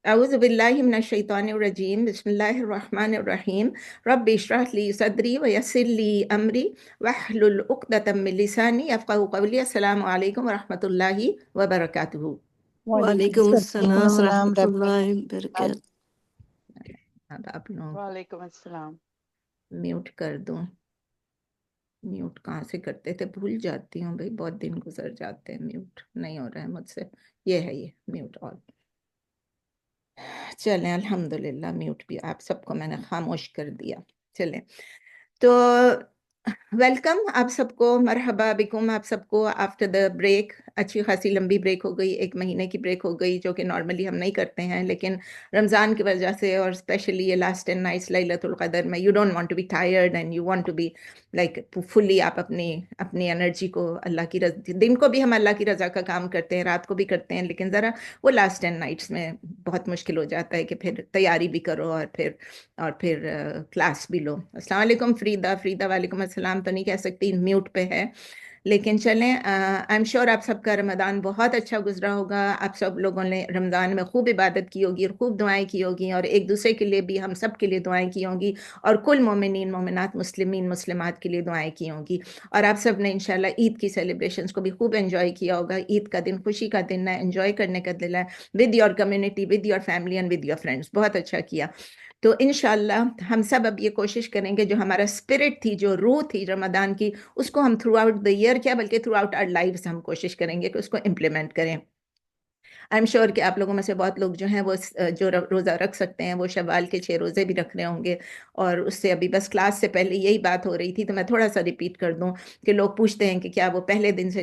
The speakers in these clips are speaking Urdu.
أعوذ بالله من الشيطان الرجيم بسم الله الرحمن الرحيم رب اشرح لي صدري ويسر لي أمري واحلل عقدة من لساني يفقهوا قولي. السلام عليكم ورحمة الله وبركاته. وعلیکم وعلیکم السلام السلام ورحمۃ اللہ ورحمۃ وبرکاتہ۔ اب آپ لوگ وعلیکم السلام۔ میوٹ کر دوں، میوٹ کہاں سے کرتے تھے بھول جاتی ہوں بھائی، بہت دن گزر جاتے ہیں، میوٹ نہیں ہو رہا ہے مجھ سے، یہ ہے یہ میوٹ آل۔ چلیں الحمدللہ میوٹ بھی آپ سب کو میں نے خاموش کر دیا۔ چلیں تو ویلکم آپ سب کو، مرحبا بکم آپ سب کو آفٹر دا بریک۔ اچھی خاصی لمبی بریک ہو گئی، 1 مہینے کی بریک ہو گئی، جو کہ نارملی ہم نہیں کرتے ہیں، لیکن رمضان کی وجہ سے اور اسپیشلی یہ لاسٹ 10 نائٹس لیلۃ القدر میں you don't want to be tired and you want to be like fully, آپ اپنی انرجی کو اللہ کی رضا، دن کو بھی ہم اللہ کی رضا کا کام کرتے ہیں، رات کو بھی کرتے ہیں، لیکن ذرا وہ لاسٹ 10 نائٹس میں بہت مشکل ہو جاتا ہے کہ پھر تیاری بھی کرو اور پھر کلاس بھی لو۔ السلام علیکم فریدہ وعلیکم السلام تو نہیں کہہ سکتی، میوٹ پہ ہے، لیکن چلیں آئی ایم شیور آپ سب کا رمضان بہت اچھا گزرا ہوگا، آپ سب لوگوں نے رمضان میں خوب عبادت کی ہوگی اور خوب دعائیں کی ہوگی، اور ایک دوسرے کے لیے بھی ہم سب کے لیے دعائیں کی ہوں گی، اور کل مومنین مومنات مسلمین مسلمات کے لیے دعائیں کی ہوں گی، اور آپ سب نے انشاءاللہ عید کی سیلیبریشنز کو بھی خوب انجوائے کیا ہوگا۔ عید کا دن خوشی کا دن ہے، انجوائے کرنے کا دن ہے، with your community, with your family and with your friends, بہت اچھا کیا۔ تو انشاءاللہ ہم سب اب یہ کوشش کریں گے جو ہمارا اسپرٹ تھی، جو روح تھی رمضان کی، اس کو ہم تھرو آؤٹ دا ایئر کیا بلکہ تھرو آؤٹ آر لائفز ہم کوشش کریں گے کہ اس کو امپلیمنٹ کریں۔ آئی ایم شیور کہ آپ لوگوں میں سے بہت لوگ جو ہیں وہ جو روزہ رکھ سکتے ہیں وہ شوال کے 6 روزے بھی رکھ رہے ہوں گے، اور اس سے ابھی بس کلاس سے پہلے یہی بات ہو رہی تھی، تو میں تھوڑا سا ریپیٹ کر دوں کہ لوگ پوچھتے ہیں کہ کیا وہ پہلے دن سے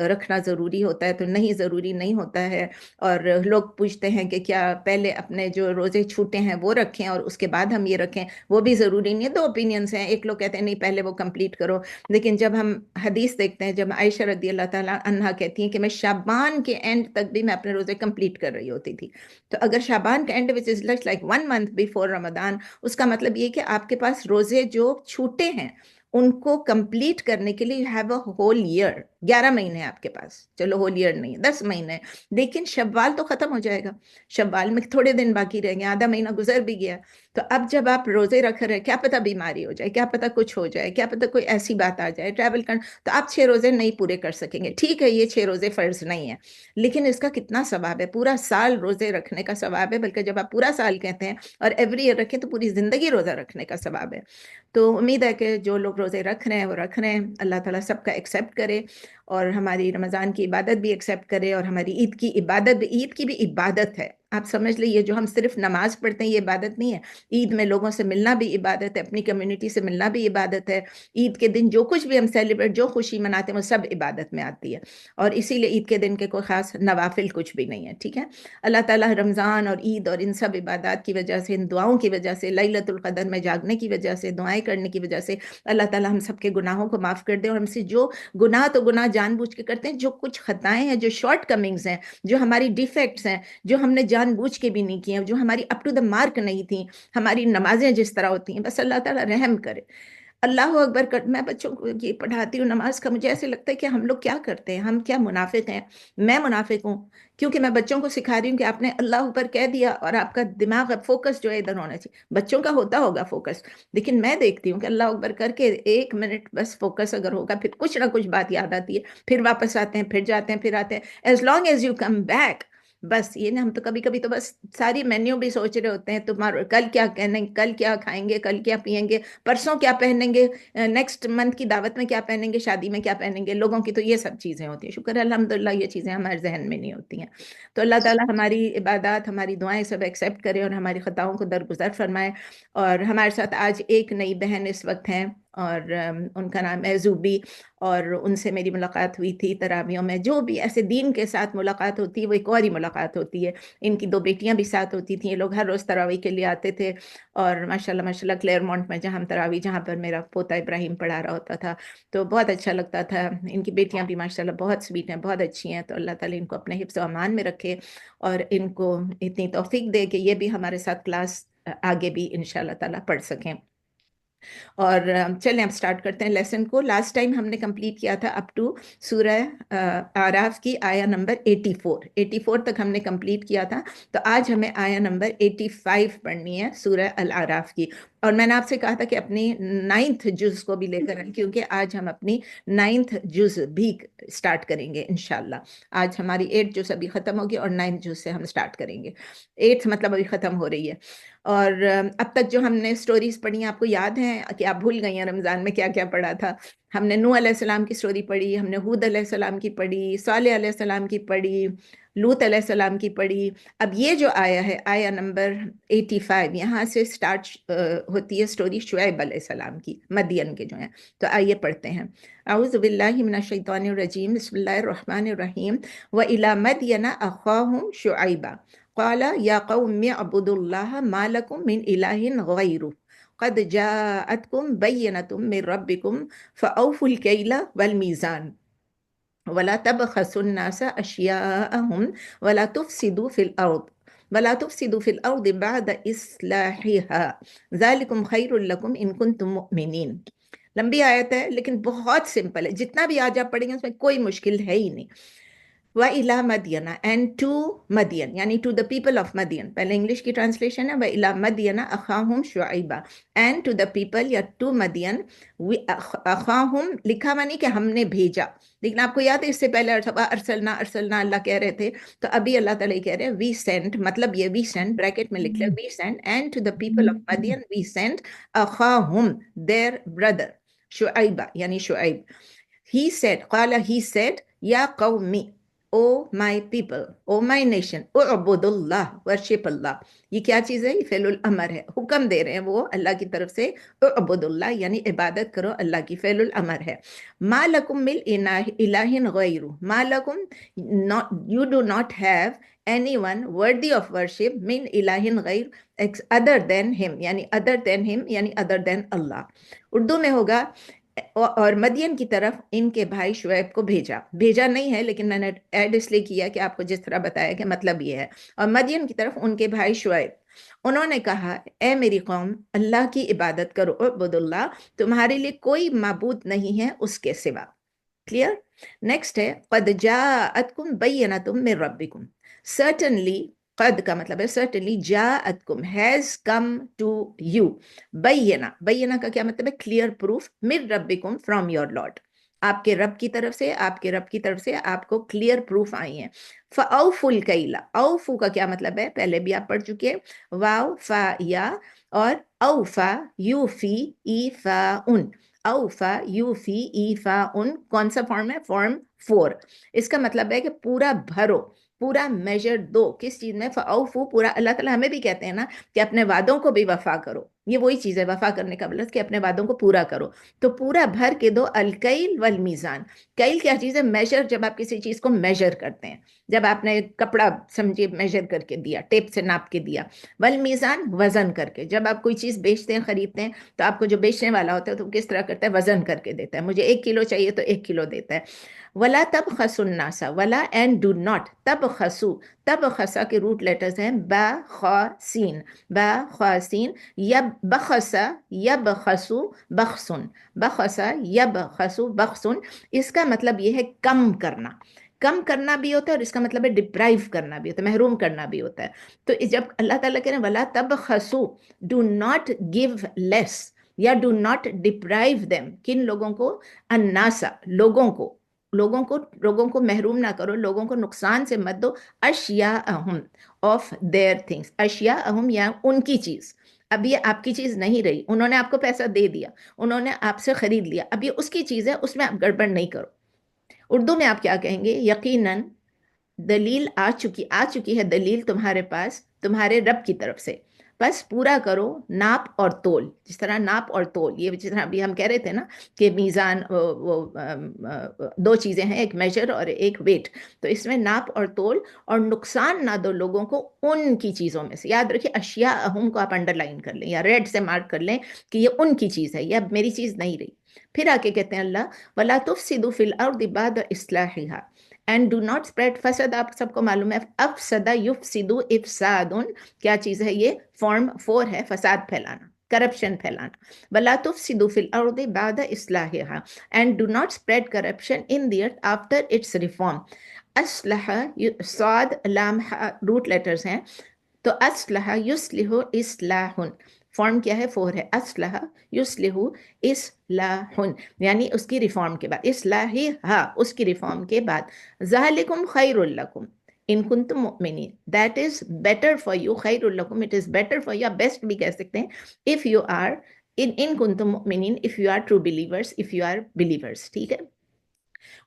رکھنا ضروری ہوتا ہے، تو نہیں، ضروری نہیں ہوتا ہے، اور لوگ پوچھتے ہیں کہ کیا پہلے اپنے جو روزے چھوٹے ہیں وہ رکھیں اور اس کے بعد ہم یہ رکھیں، وہ بھی ضروری نہیں ہے۔ دو اوپینینس ہیں، ایک لوگ کہتے ہیں نہیں پہلے وہ کمپلیٹ کرو، لیکن جب ہم حدیث دیکھتے ہیں، جب عائشہ رضی اللہ تعالیٰ عنہا کہتی ہیں کہ میں شعبان کے اینڈ تک بھی میں اپنے روزے کمپلیٹ کر رہی ہوتی تھی، تو اگر شعبان کا end which is like 1 month before Ramzan, اس کا مطلب یہ کہ آپ کے پاس روزے جو چھوٹے ہیں ان کو کمپلیٹ کرنے کے لیے you have a whole year, 11 مہینے ہیں آپ کے پاس، چلو ہول ایئر نہیں 10 مہینے، لیکن شوال تو ختم ہو جائے گا، شوال میں تھوڑے دن باقی رہ گئے، آدھا مہینہ گزر بھی گیا، تو اب جب آپ روزے رکھ رہے ہیں، کیا پتہ بیماری ہو جائے، کیا پتہ کچھ ہو جائے، کیا پتہ کوئی ایسی بات آ جائے، ٹریول کرنا، تو آپ 6 روزے نہیں پورے کر سکیں گے۔ ٹھیک ہے یہ 6 روزے فرض نہیں ہیں، لیکن اس کا کتنا ثواب ہے، پورا سال روزے رکھنے کا ثواب ہے، بلکہ جب آپ پورا سال کہتے ہیں اور ایوری ایئر رکھیں تو پوری زندگی روزہ رکھنے کا ثواب ہے۔ تو امید ہے کہ جو لوگ روزے رکھ رہے ہیں وہ رکھ رہے ہیں، اللہ تعالیٰ سب کا ایکسیپٹ کرے، اور ہماری رمضان کی عبادت بھی ایکسیپٹ کرے، اور ہماری عید کی عبادت بھی، عید کی بھی عبادت ہے، آپ سمجھ لیں، یہ جو ہم صرف نماز پڑھتے ہیں یہ عبادت نہیں ہے، عید میں لوگوں سے ملنا بھی عبادت ہے، اپنی کمیونٹی سے ملنا بھی عبادت ہے، عید کے دن جو کچھ بھی ہم سیلیبریٹ، جو خوشی مناتے ہیں وہ سب عبادت میں آتی ہے، اور اسی لیے عید کے دن کے کوئی خاص نوافل کچھ بھی نہیں ہے، ٹھیک ہے۔ اللہ تعالیٰ رمضان اور عید اور ان سب عبادات کی وجہ سے، ان دعاؤں کی وجہ سے، لیلۃ القدر میں جاگنے کی وجہ سے، دعائیں کرنے کی وجہ سے اللہ تعالیٰ ہم سب کے گناہوں کو معاف کر دے، اور ہم سے جو گناہ تو گناہ جان بوجھ کے کرتے ہیں، جو کچھ خطائیں ہیں، جو شارٹ کمنگز ہیں، جو ہماری ڈیفیکٹس ہیں، جو ہم نے جان بوجھ کے بھی نہیں کی ہیں، جو ہماری اپ ٹو دا مارک نہیں تھیں، ہماری نمازیں جس طرح ہوتی ہیں، بس اللہ تعالیٰ رحم کرے۔ اللہ اکبر میں بچوں کو یہ پڑھاتی ہوں نماز کا، مجھے ایسے لگتا ہے کہ ہم لوگ کیا کرتے ہیں، ہم کیا منافق ہیں، میں منافق ہوں، کیونکہ میں بچوں کو سکھا رہی ہوں کہ آپ نے اللہ اوپر کہہ دیا اور آپ کا دماغ فوکس جو ہے ادھر ہونا چاہیے، بچوں کا ہوتا ہوگا فوکس، لیکن میں دیکھتی ہوں کہ اللہ اکبر کر کے 1 منٹ بس فوکس اگر ہوگا، پھر کچھ نہ کچھ بات یاد آتی ہے، پھر واپس آتے ہیں، پھر جاتے ہیں، پھر آتے ہیں، as long as you come back, بس یہ نا، ہم تو کبھی کبھی تو بس ساری مینیو بھی سوچ رہے ہوتے ہیں، تمہارا کل کیا کہنے، کل کیا کھائیں گے، کل کیا پئیں گے، پرسوں کیا پہنیں گے، نیکسٹ منتھ کی دعوت میں کیا پہنیں گے، شادی میں کیا پہنیں گے، لوگوں کی تو یہ سب چیزیں ہوتی ہیں، شکر ہے الحمدللہ یہ چیزیں ہمارے ذہن میں نہیں ہوتی ہیں۔ تو اللہ تعالیٰ ہماری عبادات، ہماری دعائیں سب ایکسیپٹ کرے، اور ہماری خطاؤں کو درگزر فرمائے۔ اور ہمارے ساتھ آج ایک نئی بہن اس وقت ہیں، اور ان کا نام ہے زوبی، اور ان سے میری ملاقات ہوئی تھی تراویحوں میں، جو بھی ایسے دین کے ساتھ ملاقات ہوتی ہے وہ ایک اور ہی ملاقات ہوتی ہے۔ ان کی 2 بیٹیاں بھی ساتھ ہوتی تھیں، یہ لوگ ہر روز تراویح کے لیے آتے تھے، اور ماشاءاللہ ماشاءاللہ کلیئرمونٹ میں جہاں ہم تراویح، جہاں پر میرا پوتا ابراہیم پڑھا رہا ہوتا تھا، تو بہت اچھا لگتا تھا۔ ان کی بیٹیاں بھی ماشاءاللہ بہت سویٹ ہیں، بہت اچھی ہیں، تو اللہ تعالیٰ ان کو اپنے حفظ و امان میں رکھے، اور ان کو اتنی توفیق دے کہ یہ بھی ہمارے ساتھ کلاس آگے بھی انشاءاللہ تعالیٰ پڑھ سکیں۔ اور چلیں اب سٹارٹ کرتے ہیں لیسن کو. لاسٹ ٹائم ہم نے کمپلیٹ کیا تھا اپ ٹو سورہ اعراف کی آیا نمبر 84 تک ہم نے کمپلیٹ کیا تھا. تو آج ہمیں آیا نمبر 85 پڑھنی ہے سورہ الاعراف کی. اور میں نے آپ سے کہا تھا کہ اپنی 9th جز کو بھی لے کر آئیں، کیونکہ آج ہم اپنی 9th جز بھی سٹارٹ کریں گے انشاءاللہ. آج ہماری 8 جز ابھی ختم ہوگی اور 9th جز سے ہم سٹارٹ کریں گے. 8 مطلب ابھی ختم ہو رہی ہے. اور اب تک جو ہم نے سٹوریز پڑھی ہیں آپ کو یاد ہیں کہ آپ بھول گئی ہیں رمضان میں کیا کیا پڑھا تھا؟ ہم نے نوح علیہ السلام کی سٹوری پڑھی، ہم نے ہود علیہ السلام کی پڑھی، صالح علیہ السلام کی پڑھی، لوط علیہ السلام کی پڑھی. اب یہ جو آیا ہے آیا نمبر 85، یہاں سے سٹارٹ ہوتی ہے سٹوری شعیب علیہ السلام کی، مدین کے جو ہیں. تو آئیے پڑھتے ہیں. اعوذ باللہ من الشیطان الرجیم، بسم اللہ الرحمن الرحیم. وَإِلَى مَدْيَنَ أَخَاهُمْ شُعَيْبًا قال يا قوم اعبدوا الله ما لكم من إله غيره قد جاءتكم بينة من ربكم فأوفوا الكيل والميزان ولا تبخسوا الناس أشياءهم ولا تفسدوا في الأرض بعد إصلاحها ذلكم خير لكم إن كنتم مؤمنين. لمبی آیت ہے لیکن بہت سمپل ہے، جتنا بھی آج آپ پڑھیں گے اس میں کوئی مشکل ہے ہی نہیں. وَإِلَى مَدْيَنَ and to مدین، یعنی to the people of مدین. پہلے انگلش کی ٹرانسلیشن ہے وَإِلَى مَدْيَنَ أَخَاهُمْ شُعَيْبًا and to the people یا to مدین. أَخَاهُمْ لکھا ہوا نہیں کہ ہم نے بھیجا، لیکن آپ کو یاد ہے اس سے پہلے ارسلنا اللہ کہہ رہے تھے، تو ابھی اللہ تعالیٰ کہہ رہے ہیں we sent، مطلب یہ we sent بریکٹ میں لکھ لیں we sent and to the people of مدین we sent أَخَاهُمْ their brother شعیبہ یعنی شعیب. He said، قال he said یا قومی O my people, O my nation, اعبد اللہ، ورشپ اللہ. یہ کیا چیز ہے؟ یہ فعل الامر ہے، حکم دے رہے ہیں وہ اللہ کی طرف سے، اعبد اللہ یعنی عبادت کرو اللہ کی، فعل الامر ہے. ما لکم من الہ غیر، ما لکم you do not have anyone worthy of worship من الہ غیر other than him، یعنی other than him یعنی other than اللہ. اردو میں ہوگا اور مدین کی طرف ان کے بھائی شعیب کو بھیجا نہیں ہے، لیکن میں نے ایڈ اس لیے کیا کہ آپ کو جس طرح بتایا کہ مطلب یہ ہے. اور مدین کی طرف ان کے بھائی شعیب، انہوں نے کہا اے میری قوم اللہ کی عبادت کرو، اعبد اللہ، تمہارے لیے کوئی معبود نہیں ہے اس کے سوا. کلیئر؟ نیکسٹ ہے قد جاءتکم بینۃ من ربکم. سرٹنلی، قد کا مطلب ہے سرٹنلی، جاءتکم ہیز کم ٹو یو. بینہ کا کیا مطلب ہے؟ Clear proof. من ربکم فرام یور لارڈ، آپ کے رب کی طرف سے، آپ کو کلیئر پروف آئی ہیں. فاوفوا الکیل، اوفو کا کیا مطلب ہے؟ پہلے بھی آپ پڑھ چکے، واو فا یا، اور اوفا یوفی ایفاؤن. اوفا یوفی ایفاؤن کون سا فارم ہے؟ فارم 4. اس کا مطلب ہے کہ پورا بھرو، پورا میجر دو. کس چیز میں؟ فاوفو، پورا. اللہ تعالیٰ ہمیں بھی کہتے ہیں نا کہ اپنے وعدوں کو بھی وفا کرو. یہ وہی چیز ہے وفا کرنے کا مطلب کہ اپنے وعدوں کو پورا کرو. تو پورا بھر کے دو. الکیل والمیزان، کیل کیا چیز ہے؟ میجر. جب آپ کسی چیز کو میجر کرتے ہیں، جب آپ نے کپڑا سمجھے میجر کر کے دیا، ٹیپ سے ناپ کے دیا. والمیزان، وزن کر کے. جب آپ کوئی چیز بیچتے ہیں، خریدتے ہیں، تو آپ کو جو بیچنے والا ہوتا ہے تو کس طرح کرتا ہے؟ وزن کر کے دیتا ہے. مجھے 1 کلو چاہیے تو 1 کلو دیتا ہے. ولا تبخسوا الناس، ولا اینڈ ڈو ناٹ، تبخسوا، تبخسا کے روٹ لیٹرز ہیں با خا سین، با خا سین. یبخس، یبخسو بخسن، بخس یبخسو بخسن. اس کا مطلب یہ ہے کم کرنا. کم کرنا بھی ہوتا ہے اور اس کا مطلب ہے ڈپرائیو کرنا بھی ہوتا ہے، محروم کرنا بھی ہوتا ہے. تو جب اللہ تعالیٰ کہہ رہے ہیں ولا تبخسو، ڈو ناٹ گیو لیس یا ڈو ناٹ ڈپرائیو دیم، کن لوگوں کو؟ الناسا، لوگوں کو محروم نہ کرو، لوگوں کو نقصان سے مت دو. اشیاءہم، آف دیئر تھنگس. اشیاءہم یا ان کی چیز. اب یہ آپ کی چیز نہیں رہی، انہوں نے آپ کو پیسہ دے دیا، انہوں نے آپ سے خرید لیا، اب یہ اس کی چیز ہے، اس میں آپ گڑبڑ نہیں کرو. اردو میں آپ کیا کہیں گے؟ یقیناً دلیل آ چکی ہے دلیل تمہارے پاس تمہارے رب کی طرف سے، بس پورا کرو ناپ اور تول. جس طرح ناپ اور تول، یہ جس طرح ابھی ہم کہہ رہے تھے نا کہ میزان، دو چیزیں ہیں، ایک میجر اور ایک ویٹ. تو اس میں ناپ اور تول، اور نقصان نہ دو لوگوں کو ان کی چیزوں میں سے. یاد رکھیے اشیاء اہم کو آپ انڈر لائن کر لیں یا ریڈ سے مارک کر لیں کہ یہ ان کی چیز ہے، یہ اب میری چیز نہیں رہی. پھر آ کے کہتے ہیں اللہ وَلَا تُفْسِدُوا فِي الْأَرْضِ بَعْدَ إِصْلَاحِهَا and do not spread فساد. آپ سب کو معلوم ہے افسد یفسد افساد کیا چیز ہے؟ یہ فارم 4 ہے، فساد پھیلانا. کرپشن پھیلانا. وَلَا تُفْسِدُوا فِي الْأَرْضِ بَعْدَ إِصْلَاحِهَا, and do not spread corruption in the earth after its reform. اسلحہ صاد لام روٹ لیٹرز ہیں, تو اسلحہ یصلح اصلاح, فارم کیا ہے؟ فور ہے. اسلحہ یصلح اصلاح, یعنی اس کی ریفارم کے بعد, اصلاحہ اس کی ریفارم کے بعد. ذالکم خیر لکم ان کنتم مؤمنین, that is better for you, خیر لکم it is better for you, آپ بیسٹ بھی کہہ سکتے ہیں, اف یو آر ان کنتم مؤمنین, if you are true believers, if you are believers. ٹھیک ہے,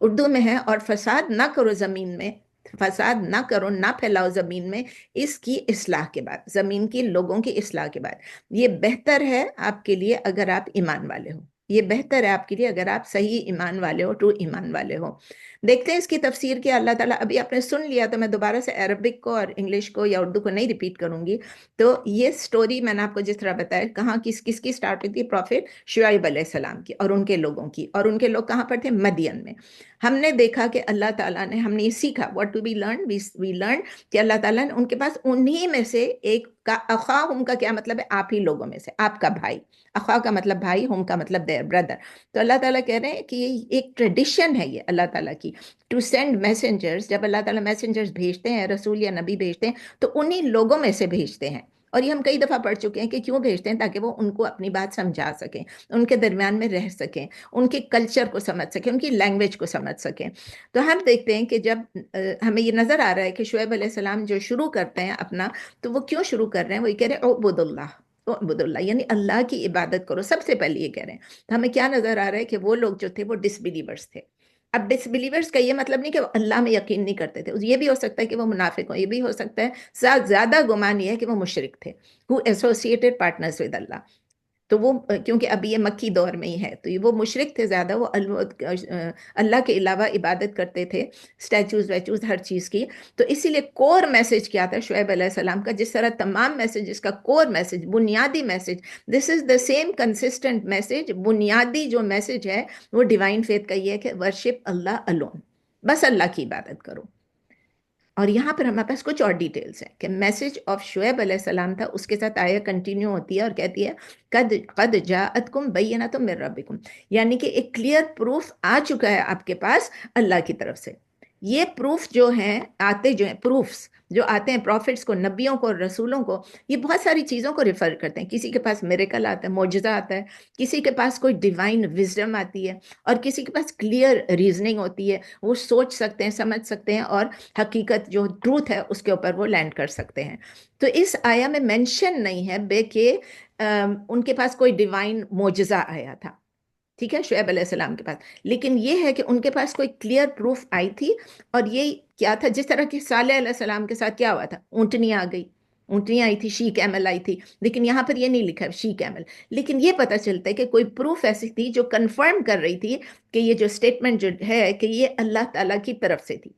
اردو میں ہے. اور فساد نہ کرو زمین میں, فساد نہ کرو, نہ پھیلاؤ زمین میں, اس کی اصلاح کے بعد, زمین کی لوگوں کی اصلاح کے بعد. یہ بہتر ہے آپ کے لیے اگر آپ ایمان والے ہو, یہ بہتر ہے آپ کے لیے اگر آپ صحیح ایمان والے ہو, ٹرو ایمان والے ہو. دیکھتے ہیں اس کی تفسیر کیا اللہ تعالیٰ. ابھی آپ نے سن لیا تو میں دوبارہ سے عربک کو اور انگلش کو یا اردو کو نہیں ریپیٹ کروں گی. تو یہ سٹوری میں نے آپ کو جس طرح بتایا, کہاں کس کی سٹارٹ ہوئی تھی؟ پروفیٹ شعیب علیہ السلام کی اور ان کے لوگوں کی, اور ان کے لوگ کہاں پر تھے؟ مدین میں. ہم نے دیکھا کہ اللہ تعالیٰ نے, ہم نے یہ سیکھا, what do we learn? we learn کہ اللہ تعالیٰ نے ان کے پاس انہی میں سے ایک کا, اخاہم کا کیا مطلب ہے؟ آپ ہی لوگوں میں سے, آپ کا بھائی. اخا کا مطلب بھائی, ہم کا مطلب their brother. تو اللہ تعالیٰ کہہ رہے ہیں کہ یہ ایک ٹریڈیشن ہے یہ اللہ تعالیٰ کی, ٹو سینڈ میسنجرز. جب اللہ تعالیٰ میسنجرز بھیجتے ہیں, رسول یا نبی بھیجتے ہیں, تو انہی لوگوں میں سے بھیجتے ہیں. اور یہ ہم کئی دفعہ پڑھ چکے ہیں کہ کیوں بھیجتے ہیں, تاکہ وہ ان کو اپنی بات سمجھا سکیں, ان کے درمیان میں رہ سکیں, ان کے کلچر کو سمجھ سکیں, ان کی لینگویج کو سمجھ سکیں. تو ہم دیکھتے ہیں کہ جب ہمیں یہ نظر آ رہا ہے کہ شعیب علیہ السلام جو شروع کرتے ہیں اپنا, تو وہ کیوں شروع کر رہے ہیں؟ وہ یہ کہہ رہے ہیں اعبد اللہ, اعبد اللہ, یعنی اللہ کی عبادت کرو, سب سے پہلے یہ کہہ رہے ہیں. تو ہمیں کیا نظر آ رہا ہے کہ وہ لوگ جو تھے وہ ڈس بلیورس تھے. اب ڈس بلیورس کا یہ مطلب نہیں کہ وہ اللہ میں یقین نہیں کرتے تھے, یہ بھی ہو سکتا ہے کہ وہ منافق ہوں, یہ بھی ہو سکتا ہے, زیادہ گمان یہ ہے کہ وہ مشرک تھے, who associated partners with Allah. تو وہ کیونکہ ابھی یہ مکی دور میں ہی ہے, تو یہ وہ مشرک تھے زیادہ, وہ اللہ کے علاوہ عبادت کرتے تھے, اسٹیچوز ویچوز ہر چیز کی. تو اسی لیے کور میسج کیا تھا شعیب علیہ السلام کا؟ جس طرح تمام میسیجز کا کور میسج, بنیادی message, this is the same consistent message. بنیادی جو میسج ہے وہ ڈیوائن فیتھ کا یہ ہے کہ ورشپ اللہ الون, بس اللہ کی عبادت کرو. اور یہاں پر ہمارے پاس کچھ اور ڈیٹیلز ہیں کہ میسج آف شعیب علیہ السلام تھا, اس کے ساتھ آیا کنٹینیو ہوتی ہے اور کہتی ہے قد جاءتکم بینۃ من ربکم, یعنی کہ ایک کلیئر پروف آ چکا ہے آپ کے پاس اللہ کی طرف سے. یہ پروف جو ہیں آتے, جو ہیں پروفس جو آتے ہیں پروفٹس کو, نبیوں کو, رسولوں کو, یہ بہت ساری چیزوں کو ریفر کرتے ہیں. کسی کے پاس میریکل آتا ہے, معجزہ آتا ہے, کسی کے پاس کوئی ڈیوائن وزڈم آتی ہے, اور کسی کے پاس کلیئر ریزننگ ہوتی ہے, وہ سوچ سکتے ہیں, سمجھ سکتے ہیں, اور حقیقت جو ٹروتھ ہے اس کے اوپر وہ لینڈ کر سکتے ہیں. تو اس آیا میں مینشن نہیں ہے بے کہ ان کے پاس کوئی ڈیوائن معجزہ آیا تھا, ٹھیک ہے, شعیب علیہ السلام کے پاس, لیکن یہ ہے کہ ان کے پاس کوئی کلیئر پروف آئی تھی. اور یہ کیا تھا؟ جس طرح کہ صالح علیہ السلام کے ساتھ کیا ہوا تھا, اونٹنی آ گئی, اونٹنیاں آئی تھی, شی کیمل آئی تھی, لیکن یہاں پر یہ نہیں لکھا شی کیمل. لیکن یہ پتہ چلتا ہے کہ کوئی پروف ایسی تھی جو کنفرم کر رہی تھی کہ یہ جو اسٹیٹمنٹ جو ہے کہ یہ اللہ تعالیٰ کی طرف سے تھی,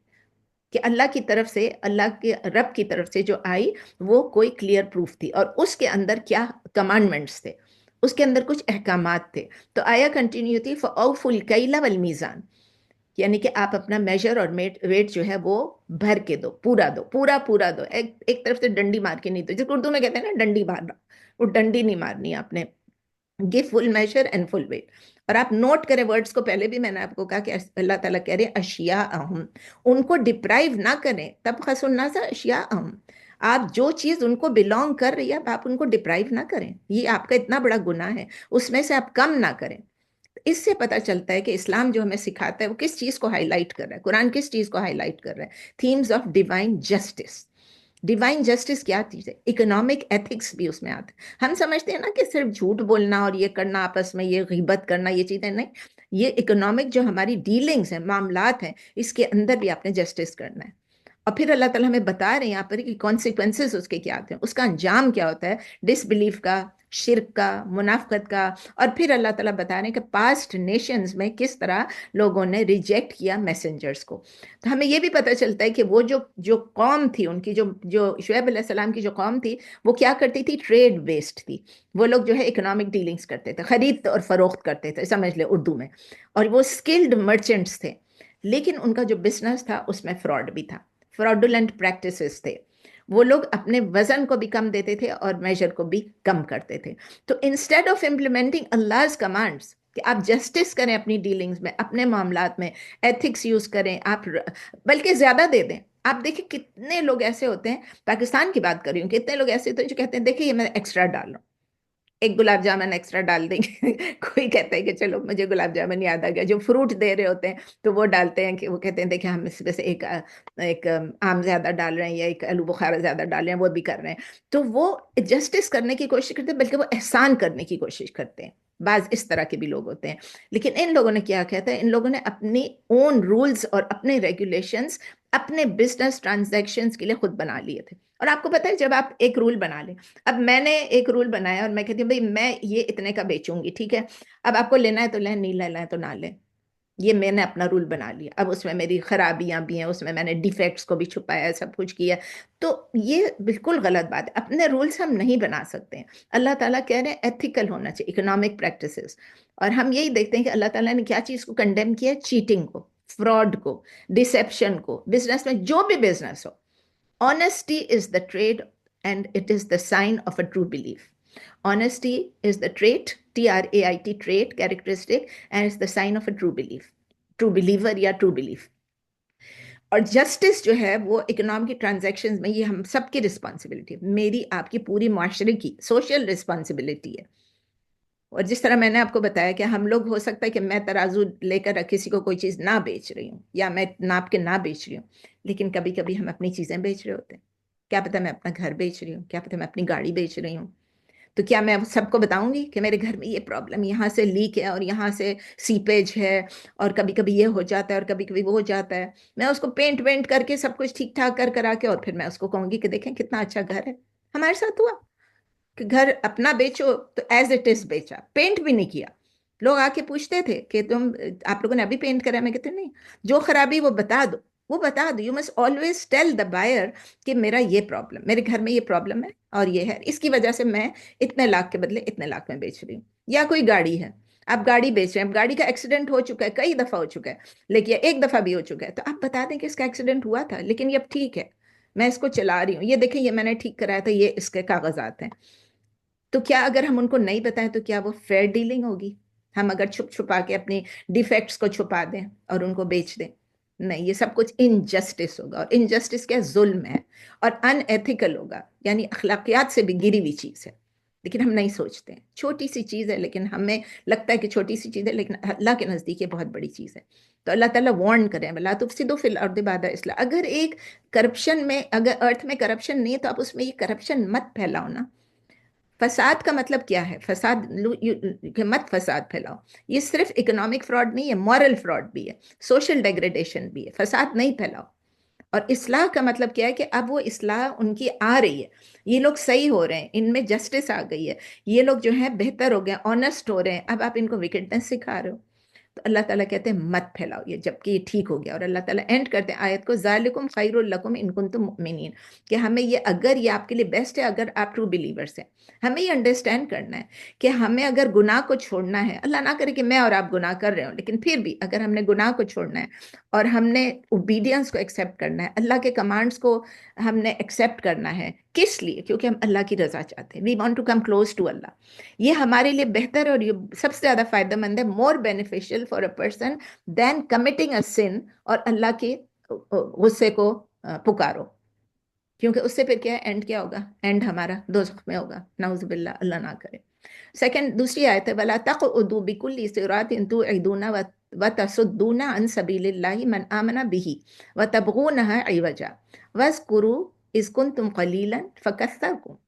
کہ اللہ کی طرف سے, اللہ کے رب کی طرف سے جو آئی وہ کوئی کلیئر پروف تھی, اور اس کے اندر کیا کمانڈمنٹس تھے, اس کے اندر کچھ احکامات تھے. تو آیا کنٹینیو تھی فَأَوْفُوا الْكَيْلَ وَالْمِيزَانَ, یعنی کہ آپ اپنا میجر اور ویٹ جو ہے وہ بھر کے دو, پورا دو, پورا دو, ایک طرف سے ڈنڈی مار کے نہیں دو, جس کو اردو میں کہتے ہیں نا ڈنڈی مارنا, وہ ڈنڈی نہیں مارنی آپ نے. Give full measure and full weight. اور آپ نوٹ کریں ورڈز کو, پہلے بھی میں نے آپ کو کہا کہ اللہ تعالیٰ کہہ رہے ہیں اشیاءہم, ان کو ڈپرائیو نہ کریں, تبخسوا الناس اشیاءہم, آپ جو چیز ان کو بلونگ کر رہی ہے آپ ان کو ڈپرائیو نہ کریں, یہ آپ کا اتنا بڑا گناہ ہے, اس میں سے آپ کم نہ کریں. اس سے پتہ چلتا ہے کہ اسلام جو ہمیں سکھاتا ہے وہ کس چیز کو ہائی لائٹ کر رہا ہے, قرآن کس چیز کو ہائی لائٹ کر رہا ہے, themes of divine justice. Divine justice کیا چیز ہے؟ اکنامک ایتھکس بھی اس میں آتے ہیں. ہم سمجھتے ہیں نا کہ صرف جھوٹ بولنا اور یہ کرنا, آپس میں یہ غیبت کرنا, یہ چیزیں نہیں. یہ اکنامک جو ہماری ڈیلنگز ہیں, معاملات ہیں, اس کے اندر بھی آپ نے جسٹس کرنا ہے. اور پھر اللہ تعالیٰ ہمیں بتا رہے ہیں یہاں پر کہ کانسیکوینسز اس کے کیا آتے ہیں, اس کا انجام کیا ہوتا ہے, ڈس بلیف کا, شرک کا, منافقت کا. اور پھر اللہ تعالیٰ بتا رہے ہیں کہ پاسٹ نیشنز میں کس طرح لوگوں نے ریجیکٹ کیا میسنجرز کو. تو ہمیں یہ بھی پتہ چلتا ہے کہ وہ جو قوم تھی ان کی, جو شعیب علیہ السلام کی جو قوم تھی, وہ کیا کرتی تھی؟ ٹریڈ بیسڈ تھی. وہ لوگ جو ہے اکنامک ڈیلنگز کرتے تھے, خرید اور فروخت کرتے تھے, سمجھ لے اردو میں. اور وہ اسکلڈ مرچنٹس تھے, لیکن ان کا جو بزنس تھا اس میں فراڈ بھی تھا, فراڈولنٹ پریکٹسز تھے. وہ لوگ اپنے وزن کو بھی کم دیتے تھے اور میجر کو بھی کم کرتے تھے. تو instead of implementing Allah's commands کہ آپ جسٹس کریں اپنی ڈیلنگز میں، اپنے معاملات میں، ایتھکس یوز کریں، آپ بلکہ زیادہ دے دیں. آپ دیکھیں کتنے لوگ ایسے ہوتے ہیں، پاکستان کی بات کر رہی ہوں، کتنے لوگ ایسے ہوتے ہیں جو کہتے ہیں دیکھیں یہ میں ایکسٹرا ڈال رہا ہوں، ایک گلاب جامن ایکسٹرا ڈال دیں گے. کوئی کہتا ہے کہ چلو مجھے گلاب جامن یاد آ گیا. جو فروٹ دے رہے ہوتے ہیں تو وہ ڈالتے ہیں کہ وہ کہتے ہیں دیکھیں ہم اس میں سے ایک آم زیادہ ڈال رہے ہیں یا ایک آلو بخارا زیادہ ڈال رہے ہیں، وہ بھی کر رہے ہیں. تو وہ جسٹس کرنے کی کوشش کرتے ہیں، بلکہ وہ احسان کرنے کی کوشش کرتے ہیں. بعض اس طرح کے بھی لوگ ہوتے ہیں. لیکن ان لوگوں نے کیا کہتا ہے، ان لوگوں نے اپنی اون رولز اور اپنے ریگولیشنز اپنے بزنس ٹرانزیکشنز کے لیے خود بنا لیے تھے. اور آپ کو پتہ ہے جب آپ ایک رول بنا لیں، اب میں نے ایک رول بنایا اور میں کہتی ہوں بھئی میں یہ اتنے کا بیچوں گی، ٹھیک ہے، اب آپ کو لینا ہے تو لیں، نہیں لینا ہے تو نہ لیں. یہ میں نے اپنا رول بنا لیا. اب اس میں میری خرابیاں بھی ہیں، اس میں نے ڈیفیکٹس کو بھی چھپایا ہے، سب کچھ کیا. تو یہ بالکل غلط بات ہے. اپنے رولز ہم نہیں بنا سکتے ہیں. اللہ تعالیٰ کہہ رہے ہیں ایتھیکل ہونا چاہیے، اکنامک پریکٹسز. اور ہم یہی دیکھتے ہیں کہ اللہ تعالیٰ نے کیا چیز کو کنڈیم کیا ہے، چیٹنگ کو، فراڈ کو، ڈسیپشن کو. بزنس میں جو بھی business who, honesty is the trade and it is the sign of a true belief. Honesty is the trait, T-R-A-I-T, trait, characteristic, and it's the sign of a true belief. True believer یا true belief. اور جسٹس جو ہے وہ اکنامک ٹرانزیکشن میں یہ ہم سب کی رسپانسبلٹی ہے، میری آپ کی پوری معاشرے کی سوشل رسپانسبلٹی ہے. اور جس طرح میں نے آپ کو بتایا کہ ہم لوگ ہو سکتا ہے کہ میں ترازو لے کر کسی کو کوئی چیز نہ بیچ رہی ہوں یا میں ناپ کے نہ بیچ رہی ہوں، لیکن کبھی کبھی ہم اپنی چیزیں بیچ رہے ہوتے ہیں. کیا پتہ میں اپنا گھر بیچ رہی ہوں، کیا پتہ میں اپنی گاڑی بیچ رہی ہوں. تو کیا میں سب کو بتاؤں گی کہ میرے گھر میں یہ پرابلم، یہاں سے لیک ہے اور یہاں سے سیپیج ہے اور کبھی کبھی یہ ہو جاتا ہے اور کبھی کبھی وہ ہو جاتا ہے. میں اس کو پینٹ وینٹ کر کے سب کچھ ٹھیک ٹھاک کرا کے اور پھر میں اس کو کہوں گی کہ دیکھیں کتنا اچھا گھر ہے. ہمارے ساتھ ہوا کہ گھر اپنا بیچو تو ایز اٹ از بیچا، پینٹ بھی نہیں کیا. لوگ آ کے پوچھتے تھے کہ آپ لوگوں نے ابھی پینٹ کرا؟ میں کہتے نہیں، جو خرابی وہ بتا دو، وہ بتا دو. You must always tell the buyer کہ میرا یہ پرابلم، میرے گھر میں یہ پرابلم ہے اور یہ ہے، اس کی وجہ سے میں اتنے لاکھ کے بدلے اتنے لاکھ میں بیچ رہی ہوں. یا کوئی گاڑی ہے، آپ گاڑی بیچ رہے ہیں، اب گاڑی کا ایکسیڈنٹ ہو چکا ہے، کئی دفعہ ہو چکا ہے، لیکن ایک دفعہ بھی ہو چکا ہے، تو آپ بتا دیں کہ اس کا ایکسیڈنٹ ہوا تھا لیکن یہ اب ٹھیک ہے، میں اس کو چلا رہی ہوں، یہ دیکھیں یہ میں نے ٹھیک کرایا تھا، یہ اس کے کاغذات ہیں. تو کیا اگر ہم ان کو نہیں بتائیں تو کیا وہ فیئر ڈیلنگ ہوگی؟ ہم اگر چھپ چھپا کے اپنی ڈیفیکٹس کو چھپا دیں اور ان کو بیچ دیں؟ نہیں، یہ سب کچھ انجسٹس ہوگا. اور انجسٹس کیا؟ ظلم ہے اور ان ایتھیکل ہوگا، یعنی اخلاقیات سے بھی گری ہوئی چیز ہے. لیکن ہم نہیں سوچتے ہیں، چھوٹی سی چیز ہے لیکن ہمیں لگتا ہے کہ چھوٹی سی چیز ہے، لیکن اللہ کے نزدیک یہ بہت بڑی چیز ہے. تو اللہ تعالیٰ وارن کریں، لا تفسدوا فی الارض بعد اصلاحها. اگر ایک کرپشن میں، اگر ارتھ میں کرپشن نہیں ہے تو آپ اس میں یہ کرپشن مت پھیلاؤ نا. فساد کا مطلب کیا ہے؟ فساد کہ مت فساد پھیلاؤ. یہ صرف اکنامک فراڈ نہیں ہے، مورل فراڈ بھی ہے، سوشل ڈیگریڈیشن بھی ہے. فساد نہیں پھیلاؤ. اور اصلاح کا مطلب کیا ہے کہ اب وہ اصلاح ان کی آ رہی ہے، یہ لوگ صحیح ہو رہے ہیں، ان میں جسٹس آ گئی ہے، یہ لوگ جو ہیں بہتر ہو گئے، آنےسٹ ہو رہے ہیں. اب آپ ان کو وکٹنس سکھا رہے ہو. تو اللہ تعالیٰ کہتے ہیں مت پھیلاؤ یہ، جبکہ یہ ٹھیک ہو گیا. اور اللہ تعالیٰ اینڈ کرتے ہیں آیت کو، ذالکم خیر لکم ان کنتم مؤمنین، کہ ہمیں یہ، اگر یہ آپ کے لیے بیسٹ ہے اگر آپ ٹرو بلیورس ہیں. ہمیں یہ انڈرسٹینڈ کرنا ہے کہ ہمیں اگر گناہ کو چھوڑنا ہے، اللہ نہ کرے کہ میں اور آپ گناہ کر رہے ہوں، لیکن پھر بھی اگر ہم نے گناہ کو چھوڑنا ہے اور ہم نے اوبیڈینس کو ایکسیپٹ کرنا ہے، اللہ کے کمانڈس کو ہم نے ایکسیپٹ کرنا ہے. کس لیے؟ کیونکہ ہم اللہ کی رضا چاہتے ہیں. We want to come close to Allah. یہ ہمارے لیے بہتر اور یہ سب سے زیادہ فائدہ مند ہے، more beneficial for a person than committing a sin. اور اللہ کے غصے کو پکارو، کیونکہ اس سے پھر کیا ہے، اینڈ کیا ہوگا؟ اینڈ ہمارا دوزخ میں ہوگا، نعوذ باللہ، اللہ نہ کرے. سیکنڈ، دوسری آیت ہے، وَلَا تَقْعُدُوا بِكُلِّ صِرَاطٍ تُوعِدُونَ وَتَصُدُّونَ عَنْ سَبِيلِ اللَّهِ مَنْ آمَنَ بِهِ وَتَبْغُونَهَا عِوَجًا وَاذْكُرُوا إِذْ كُنْتُمْ قَلِيلًا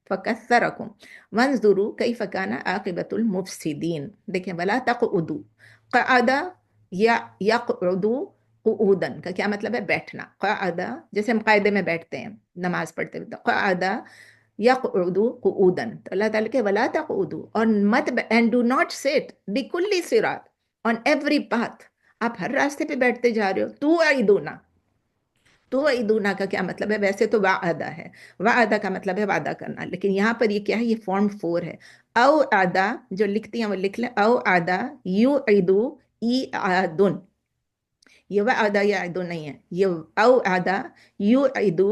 فَكَثَّرَكُمْ وَانظُرُوا كَيْفَ كَانَ عَاقِبَةُ الْمُفْسِدِينَ. دیکھیں، وَلَا تَقْعُدُوا، قعد یا یقعدوا، قعودن کا کیا مطلب ہے؟ بیٹھنا. قعدہ جیسے ہم قاعدے میں بیٹھتے ہیں نماز پڑھتے ہوئے، قعدہ یقعدوا قعودن. تو اللہ تعالیٰ کہ ولا تقعدوا، اور مت، اینڈ ڈو ناٹ سٹ بکل صراط، آن ایوری پاتھ. آپ ہر راستے پہ بیٹھتے جا رہے ہو. توعدون، توعدون کا کیا مطلب ہے؟ ویسے تو وعدہ ہے، وعدہ کا مطلب ہے وعدہ کرنا، لیکن یہاں پر یہ کیا ہے؟ یہ فارم 4 ہے. او عدا، جو لکھتی ہیں وہ لکھ لیں، او عدا یعدو ایعادن. یہ وعدہ یعدو نہیں ہے، یہ او عدا یعدو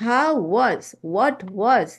how was, what was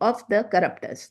of the corruptors,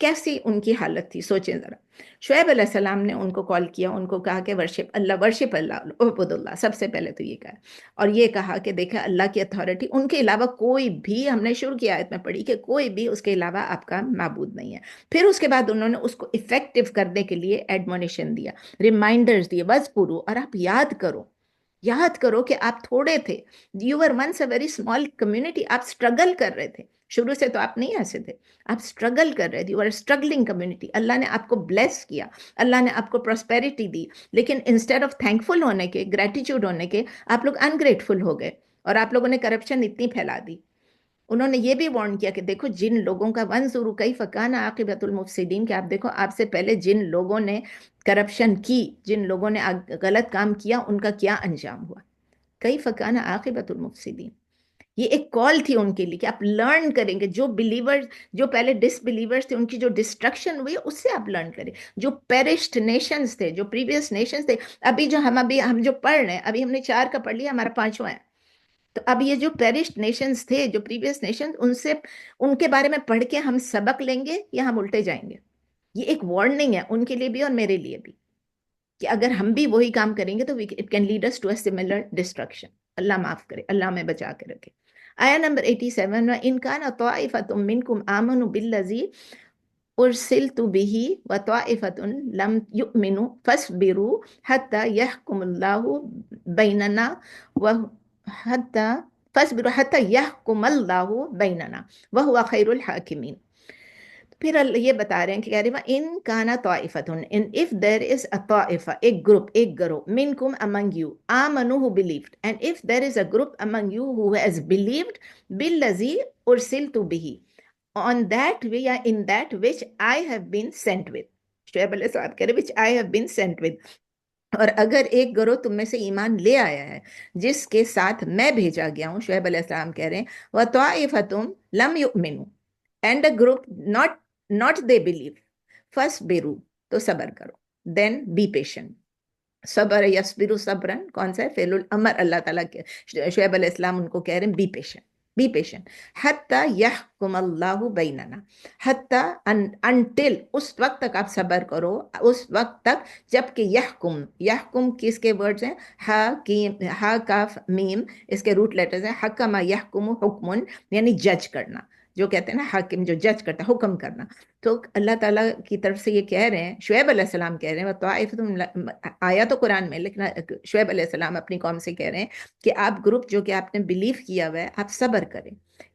کیسی ان کی حالت تھی سوچیں ذرا. شعیب علیہ السلام نے ان کو کال کیا, ان کو کہا کہ ورشپ اللہ, عبد اللہ, سب سے پہلے تو یہ کہا, اور یہ کہا کہ دیکھیں اللہ کی اتھارٹی ان کے علاوہ کوئی بھی, ہم نے شروع کی آیت میں پڑھی کہ کوئی بھی اس کے علاوہ آپ کا معبود نہیں ہے. پھر اس کے بعد انہوں نے اس کو افیکٹو کرنے کے لیے ایڈمونیشن دیا, ریمائنڈرز دیے, وَاذْكُرُوا, اور آپ یاد کرو کہ آپ تھوڑے تھے. You were once a very small community, آپ اسٹرگل کر رہے تھے, شروع سے تو آپ نہیں ایسے تھے, آپ اسٹرگل کر رہے تھے, یو آر اسٹرگلنگ کمیونٹی. اللہ نے آپ کو بلیس کیا, اللہ نے آپ کو پراسپیرٹی دی, لیکن انسٹیڈ آف تھینکفل ہونے کے, گریٹیچیوڈ ہونے کے, آپ لوگ انگریٹفل ہو گئے, اور آپ لوگوں نے کرپشن اتنی پھیلا دی. انہوں نے یہ بھی وارن کیا کہ دیکھو جن لوگوں کا وَانظُرُوا كَيْفَ كَانَ عَاقِبَةُ الْمُفْسِدِينَ, کہ آپ دیکھو آپ سے پہلے جن لوگوں نے کرپشن کی, جن لوگوں نے غلط کام کیا, ان کا کیا انجام ہوا. كَيْفَ كَانَ عَاقِبَةُ الْمُفْسِدِينَ, یہ ایک کال تھی ان کے لیے کہ آپ لرن کریں گے, جو بلیورز, جو پہلے ڈس بلیورز تھے, ان کی جو ڈسٹرکشن ہوئی اس سے آپ لرن کریں. جو پیرشڈ نیشنز تھے, جو پریویس نیشنز تھے, ہم جو پڑھ رہے ہیں, ابھی ہم نے 4 کا پڑھ لیا, ہمارا 5واں ہے. تو اب یہ جو پیرشڈ نیشنز تھے, جو پریویس نیشنز, ان کے بارے میں پڑھ کے ہم سبق لیں گے یا ہم الٹے جائیں گے. یہ ایک وارننگ ہے ان کے لیے بھی اور میرے لیے بھی, کہ اگر ہم بھی وہی کام کریں گے تو it can lead us to a similar destruction. Allah معاف کرے, اللہ میں بچا کے رکھے. آیا نمبر 87, وَإِنْ كَانَ طَائِفَةٌ مِّنْكُمْ آمَنُوا بِالَّذِي أُرْسِلْتُ بِهِ وَطَائِفَةٌ لَمْ يُؤْمِنُوا فَاصْبِرُوا حَتَّى يَحْكُمَ اللَّهُ بَيْنَنَا فَاصْبِرُوا حَتَّى يَحْكُمَ اللَّهُ بَيْنَنَا وَهُوَ خَيْرُ الْحَاكِمِينَ. پھر یہ بتا رہے ہیں کہ کہہ رہے ہیں ان کانا طائفتن, if there is a طائفہ, ایک گروپ, ایک گروہ, منکم among you, آمنوا who believed, and if there is a group among you who has believed بالذی ارسلت به, on that way, in that which I have been sent with. Shoaib علیہ السلام کہہ رہے which I have been sent with. اور اگر ایک گروہ تم میں سے ایمان لے آیا ہے جس کے ساتھ میں بھیجا گیا ہوں, شعیب علیہ السلام کہہ رہے ہیں وَطَائِفَةٌ لَمْ يُؤْمِنُوا, and a group not they believe, فَاصْبِرُوا, تو صبر کرو, then be patient. صبر یصبر صبرن کون سا ہے, فعل الامر. اللہ تعالیٰ کے شعیب علیہ السلام ان کو کہہ رہے ہیں be patient, be patient. حتی یحکم اللہ بیننا, حتی until, اس وقت تک آپ صبر کرو, اس وقت تک جب کہ یحکم کس کے ورڈز ہیں, ہا کاف میم, اس کے روٹ لیٹرز ہیں. حکم یحکم حکمن, یعنی جج کرنا, جو کہتے ہیں نا حاکم, جو جج کرتا ہے, حکم کرنا. تو اللہ تعالیٰ کی طرف سے یہ کہہ رہے ہیں, شعیب علیہ السلام کہہ رہے ہیں وَطَائِفَةٌ, آیا تو قرآن میں, لیکن شعیب علیہ السلام اپنی قوم سے کہہ رہے ہیں کہ آپ گروپ جو کہ آپ نے بلیو کیا ہوا ہے, آپ صبر کریں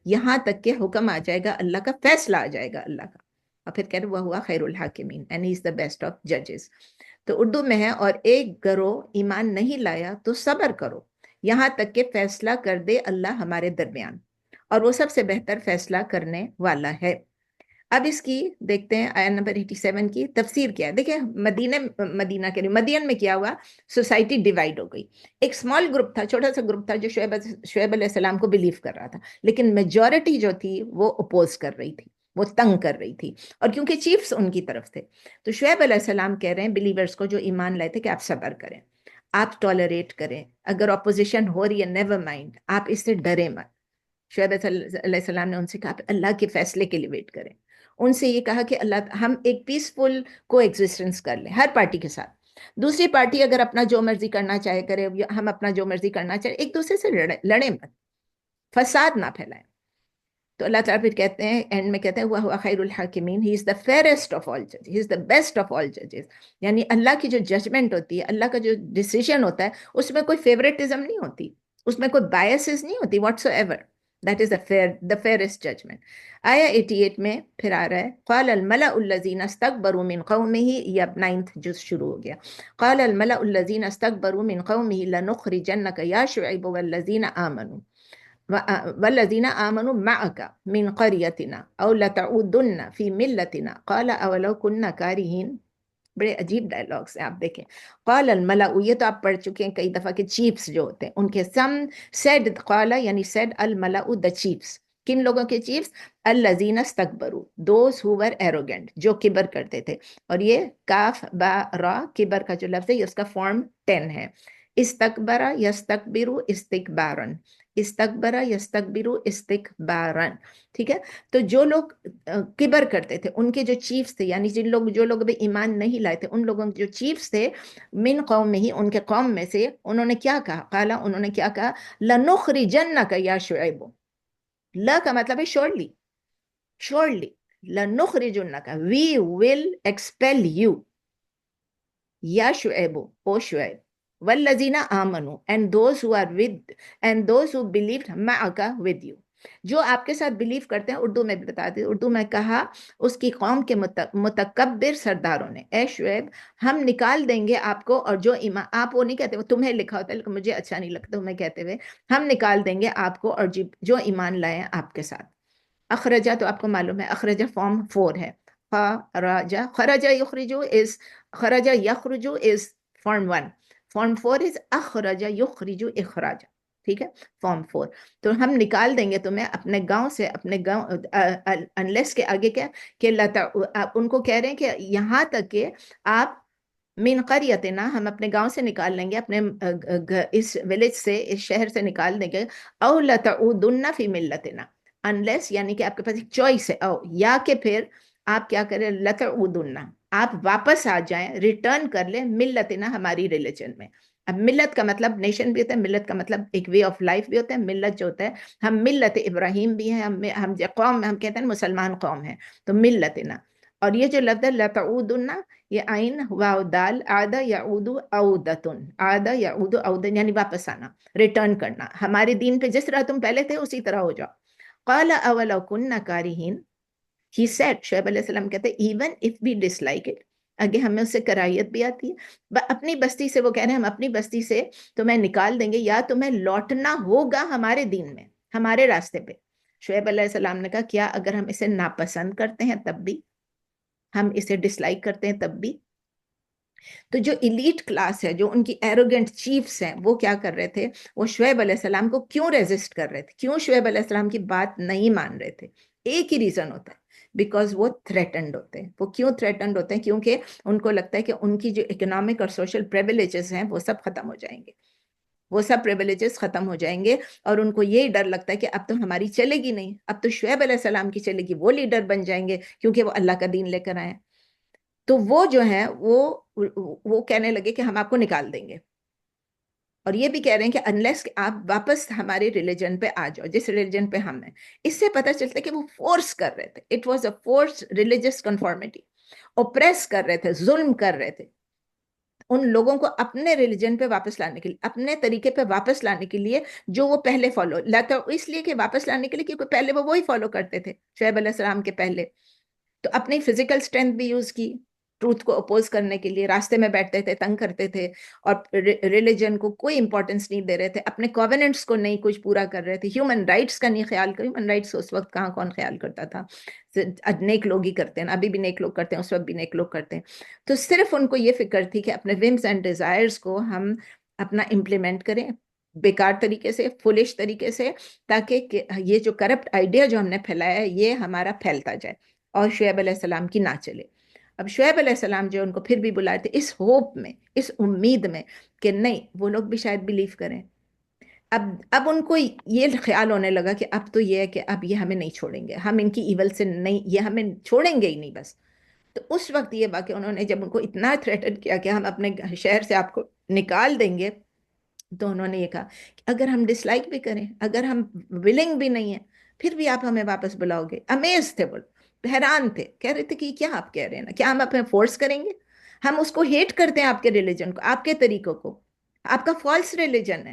یہاں تک کہ حکم آ جائے گا اللہ کا, فیصلہ آ جائے گا اللہ کا. اور پھر کہہ رہے وَهُوَ خَيْرُ الْحَاكِمِينَ, and he is the best of judges. تو اردو میں ہے, اور ایک گروہ ایمان نہیں لایا تو صبر کرو یہاں تک کہ فیصلہ کر دے اللہ ہمارے درمیان, اور وہ سب سے بہتر فیصلہ کرنے والا ہے. اب اس کی دیکھتے ہیں آیت نمبر 87 کی تفسیر کیا ہے. دیکھیں مدینہ کے لیے, مدین میں کیا ہوا, سوسائٹی ڈیوائیڈ ہو گئی. ایک سمال گروپ تھا, چھوٹا سا گروپ تھا, جو شعیب علیہ السلام کو بلیو کر رہا تھا, لیکن میجورٹی جو تھی وہ اپوز کر رہی تھی, وہ تنگ کر رہی تھی, اور کیونکہ چیفز ان کی طرف تھے. تو شعیب علیہ السلام کہہ رہے ہیں بلیورز کو جو ایمان لائے تھے کہ آپ صبر کریں, آپ ٹالریٹ کریں, اگر اپوزیشن ہو رہی ہے نیور مائنڈ, آپ اس سے ڈرے مت. شعیب علیہ السلام نے ان سے کہا اللہ کے فیصلے کے لیے ویٹ کریں. ان سے یہ کہا کہ ہم ایک پیسفل کو ایگزسٹنس کر لیں ہر پارٹی کے ساتھ. دوسری پارٹی اگر اپنا جو مرضی کرنا چاہے کرے, ہم اپنا جو مرضی کرنا چاہے, ایک دوسرے سے لڑیں مت, فساد نہ پھیلائیں. تو اللہ تعالیٰ پھر کہتے ہیں, اینڈ میں کہتے ہیں وَهُوَ خَيْرُ الْحَاكِمِينَ, he is the fairest of all judges, he is the best of all judges. یعنی اللہ کی جو ججمنٹ ہوتی ہے, اللہ کا جو ڈیسیژن ہوتا ہے, اس میں کوئی فیوریٹزم نہیں ہوتی, اس میں کوئی بائسز نہیں ہوتی what's ever. That is the fairest judgment. آیا 88 میں پھر آ رہا ہے قال الملأ الذین استکبروا من قومه, یہ اب 9th جز شروع ہو گیا. قال الملأ الذین استکبروا من قومه لنخرجنک یا شعیب والذین آمنوا معك من قريتنا او لتعودن في ملتنا قال اولو كنا كارهين. بڑے عجیب ڈائلاگس ہیں, آپ دیکھیں. قال الملأ, یہ تو آپ پڑھ چکے ہیں کئی دفعہ کہ چیفز جو ہوتے ہیں ان کے سم سیڈ, قال یعنی سیڈ الملأ the chiefs. کن لوگوں کے چیفز؟ الذین استکبروا, those who were arrogant, جو کبر کرتے تھے. اور یہ کاف با را, کبر کا جو لفظ ہے اس کا فارم 10 ہے. استکبر یستکبرو استکبارن، استکبر یستکبرو استکبارن، ٹھیک ہے. تو جو لوگ کبر کرتے تھے، ان کے جو چیفز تھے، یعنی جو لوگ بھی ایمان نہیں لائے تھے، ان لوگوں کے جو چیفز تھے من قوم ہی، ان کے قوم میں سے، انہوں نے کیا کہا؟ قالا، انہوں نے کیا کہا؟ لنخرجنک یا شعیب. لا کا مطلب ہے surely, surely لنخرجنک we will expel you یا شعیب، او شعیب، والذین آمنوا and those who are with and those who believed معک with you، جو آپ کے ساتھ بلیو کرتے ہیں. اردو میں بھی بتا دی، اردو میں کہا اس کی قوم کے متکبر سرداروں نے، اے شعیب ہم نکال دیں گے آپ کو، اور جو ایمان، آپ وہ نہیں کہتے، وہ تمہیں لکھا ہوتا ہے لیکن مجھے اچھا نہیں لگتا میں کہتے ہوئے، ہم نکال دیں گے آپ کو اور جو ایمان لائے ہیں آپ کے ساتھ. اخرجہ تو آپ کو معلوم ہے، اخرجہ فارم 4 ہے. خرجہ، خرجہ یخرجو از، خرجہ یخرجو از فارم 1، فارم 4 از اخرجہ یخرجو اخراجہ، ٹھیک ہے، فارم 4. تو ہم نکال دیں گے تمہیں اپنے گاؤں سے، اپنے گاؤں، انلیس کے آگے کیا کہ ان کو کہہ رہے ہیں کہ یہاں تک کہ آپ من قریتنا، ہم اپنے گاؤں سے نکال لیں گے، اپنے اس ولیج سے، اس شہر سے نکال دیں گے، او لتعودن فی ملتنا، انلیس یعنی کہ آپ کے پاس ایک چوائس ہے، او یا کہ پھر آپ کیا کریں، لتعودن، آپ واپس آ جائیں، ریٹرن کر لیں، ملتنا، ہماری ریلیجن میں. اب ملت کا مطلب نیشن بھی ہوتا ہے، ملت کا مطلب ایک وے آف لائف بھی ہوتا ہے. ملت جو ہوتا ہے، ہم ملت ابراہیم بھی ہیں، ہم قوم، ہم کہتے ہیں مسلمان قوم ہیں، تو ملتنا. اور یہ جو لفظ ہے لتعودن، یہ عین واو دال، عادہ یعود عودتن، عادہ یعود عودن یعنی واپس آنا، ریٹرن کرنا، ہمارے دین پہ جس طرح تم پہلے تھے اسی طرح ہو جاؤ. قال اولو کننا کارہین، he said، شعیب علیہ السلام کہتے ہیں even if we dislike it، آگے ہمیں اس سے کراہیت بھی آتی ہے، اپنی بستی سے، وہ کہہ رہے ہیں ہم اپنی بستی سے تمہیں نکال دیں گے، یا تمہیں لوٹنا ہوگا ہمارے دین میں، ہمارے راستے پہ. شعیب علیہ السلام نے کہا کیا اگر ہم اسے ناپسند کرتے ہیں تب بھی، ہم اسے ڈسلائک کرتے ہیں تب بھی؟ تو جو ایلیٹ کلاس ہے، جو ان کی ایروگنٹ چیفز ہیں، وہ کیا کر رہے تھے؟ وہ شعیب علیہ السلام کو کیوں ریزسٹ کر رہے تھے؟ کیوں شعیب علیہ السلام کی بات نہیں مان رہے تھے؟ ایک ہی ریزن ہوتا ہے، بیکاز وہ تھریٹنڈ ہوتے ہیں. وہ کیوں تھریٹنڈ ہوتے ہیں؟ کیونکہ ان کو لگتا ہے کہ ان کی جو اکنامک اور سوشل پریویلیجز ہیں وہ سب ختم ہو جائیں گے، وہ سب پریویلیجز ختم ہو جائیں گے، اور ان کو یہی ڈر لگتا ہے کہ اب تو ہماری چلے گی نہیں، اب تو شعیب علیہ السلام کی چلے گی، وہ لیڈر بن جائیں گے کیونکہ وہ اللہ کا دین لے کر آئے. تو وہ جو ہیں وہ کہنے لگے کہ ہم آپ کو نکال دیں گے، اور یہ بھی کہہ رہے ہیں کہ انلیس آپ واپس ہمارے ریلیجن پہ آ جاؤ، جس ریلیجن پہ ہم ہیں. اس سے پتہ چلتا ہے کہ وہ فورس کر رہے تھے، it was a force religious conformity, oppress کر رہے تھے، ظلم کر رہے تھے ان لوگوں کو اپنے ریلیجن پہ واپس لانے کے لیے، اپنے طریقے پہ واپس لانے کے لیے جو وہ پہلے فالو لاتا، اس لیے کہ واپس لانے کے لیے کیونکہ پہلے وہ وہی فالو کرتے تھے شعیب علیہ السلام کے پہلے. تو اپنی فزیکل اسٹرینتھ بھی یوز کی ٹروتھ کو اپوز کرنے کے لیے، راستے میں بیٹھتے تھے، تنگ کرتے تھے، اور ریلیجن کو کوئی امپورٹنس نہیں دے رہے تھے، اپنے کووننٹس کو نہیں کچھ پورا کر رہے تھے، ہیومن رائٹس کا نہیں خیال کر. ہیومن رائٹس اس وقت کہاں کون خیال کرتا تھا؟ نیک لوگ ہی کرتے ہیں، ابھی بھی نیک لوگ کرتے ہیں، اس وقت بھی نیک لوگ کرتے ہیں. تو صرف ان کو یہ فکر تھی کہ اپنے ومز اینڈ ڈیزائرز کو ہم اپنا امپلیمنٹ کریں بیکار طریقے سے، فولش طریقے سے، تاکہ یہ جو کرپٹ آئیڈیا جو ہم نے پھیلایا ہے یہ ہمارا پھیلتا جائے اور شعیب علیہ السلام کی نہ چلے. اب شعیب علیہ السلام جو ان کو پھر بھی بلائے تھے اس ہوپ میں، اس امید میں کہ نہیں وہ لوگ بھی شاید بلیو کریں. اب ان کو یہ خیال ہونے لگا کہ اب تو یہ ہے کہ اب یہ ہمیں نہیں چھوڑیں گے، ہم ان کی ایول سے نہیں، یہ ہمیں چھوڑیں گے ہی نہیں بس. تو اس وقت یہ واقعہ انہوں نے جب ان کو اتنا تھریٹن کیا کہ ہم اپنے شہر سے آپ کو نکال دیں گے، تو انہوں نے یہ کہا کہ اگر ہم ڈسلائک بھی کریں، اگر ہم ولنگ بھی نہیں ہیں، پھر بھی آپ ہمیں واپس بلاؤ گے. امیز تھے، بول حیران تھے، کہہ رہے تھے کہ کیا آپ کہہ رہے ہیں نا، کیا ہم اپنے فورس کریں گے؟ ہم اس کو ہیٹ کرتے ہیں، آپ کے ریلیجن کو، آپ کے طریقوں کو، آپ کا فالس ریلیجن ہے،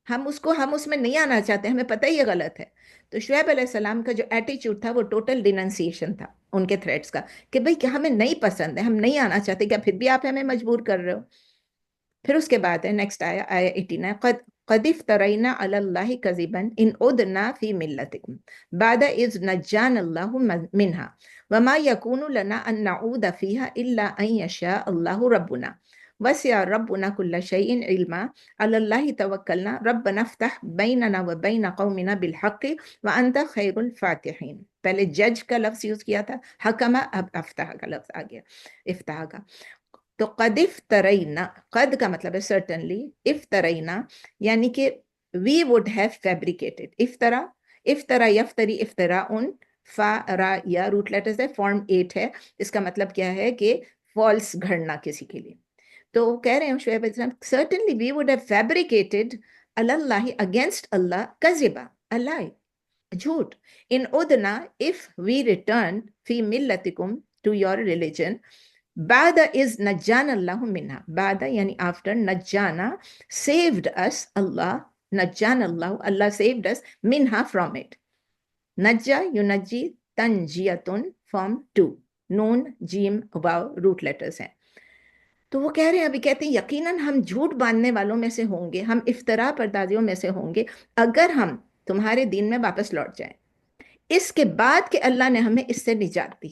ہم اس میں نہیں آنا چاہتے، ہمیں پتہ ہی یہ غلط ہے. تو شعیب علیہ السلام کا جو ایٹیچیوڈ تھا وہ ٹوٹل ڈیننسیشن تھا ان کے تھریٹس کا، کہ بھئی کہ ہمیں نہیں پسند ہے، ہم نہیں آنا چاہتے، کیا پھر بھی آپ ہمیں مجبور کر رہے ہو؟ پھر اس کے بعد ہے نیکسٹ آیا 89، قد افترینا علی اللہ کذبا ان عدنا فی ملتکم بعد اذ نجانا اللہ منہا وما یکون لنا ان نعود فیہا الا ان یشاء اللہ ربنا وسع ربنا کل شیء علما علی اللہ توکلنا ربنا افتح بیننا وبین قومنا بالحق وانت خیر الفاتحین. پہلے جج کا لفظ یوز کیا تھا حکمہ، اب افتح کا لفظ آ گیا، افتح کا. تو قد افترینا، قد کا مطلب ہے certainly، افترینا یعنی کہ we would have fabricated. افترا، افترا یفتری افتراء، فا را یا روٹ لیٹرز ہے، فارم 8 ہے، اس کا مطلب کیا ہے کہ فالس گھڑنا کسی کے لیے. تو وہ کہہ رہے ہیں شعیب علیہ السلام certainly we would have fabricated Allah against اللہ کذبا، اللہ جھوٹ. ان ادنا if we return فی ملتکم to your religion بعد از نجان اللہ منہا، بعد یعنی after، نجانا saved us اللہ، نجان اللہ، اللہ saved us منہا from it. نجا ینجی تنجیتن from two، نون جیم واو روٹ لیٹرز ہیں. تو وہ کہہ رہے ہیں، ابھی کہتے ہیں یقیناً ہم جھوٹ باندھنے والوں میں سے ہوں گے، ہم افتراء پردازیوں میں سے ہوں گے اگر ہم تمہارے دین میں واپس لوٹ جائیں، اس کے بعد کہ اللہ نے ہمیں اس سے نجات دی.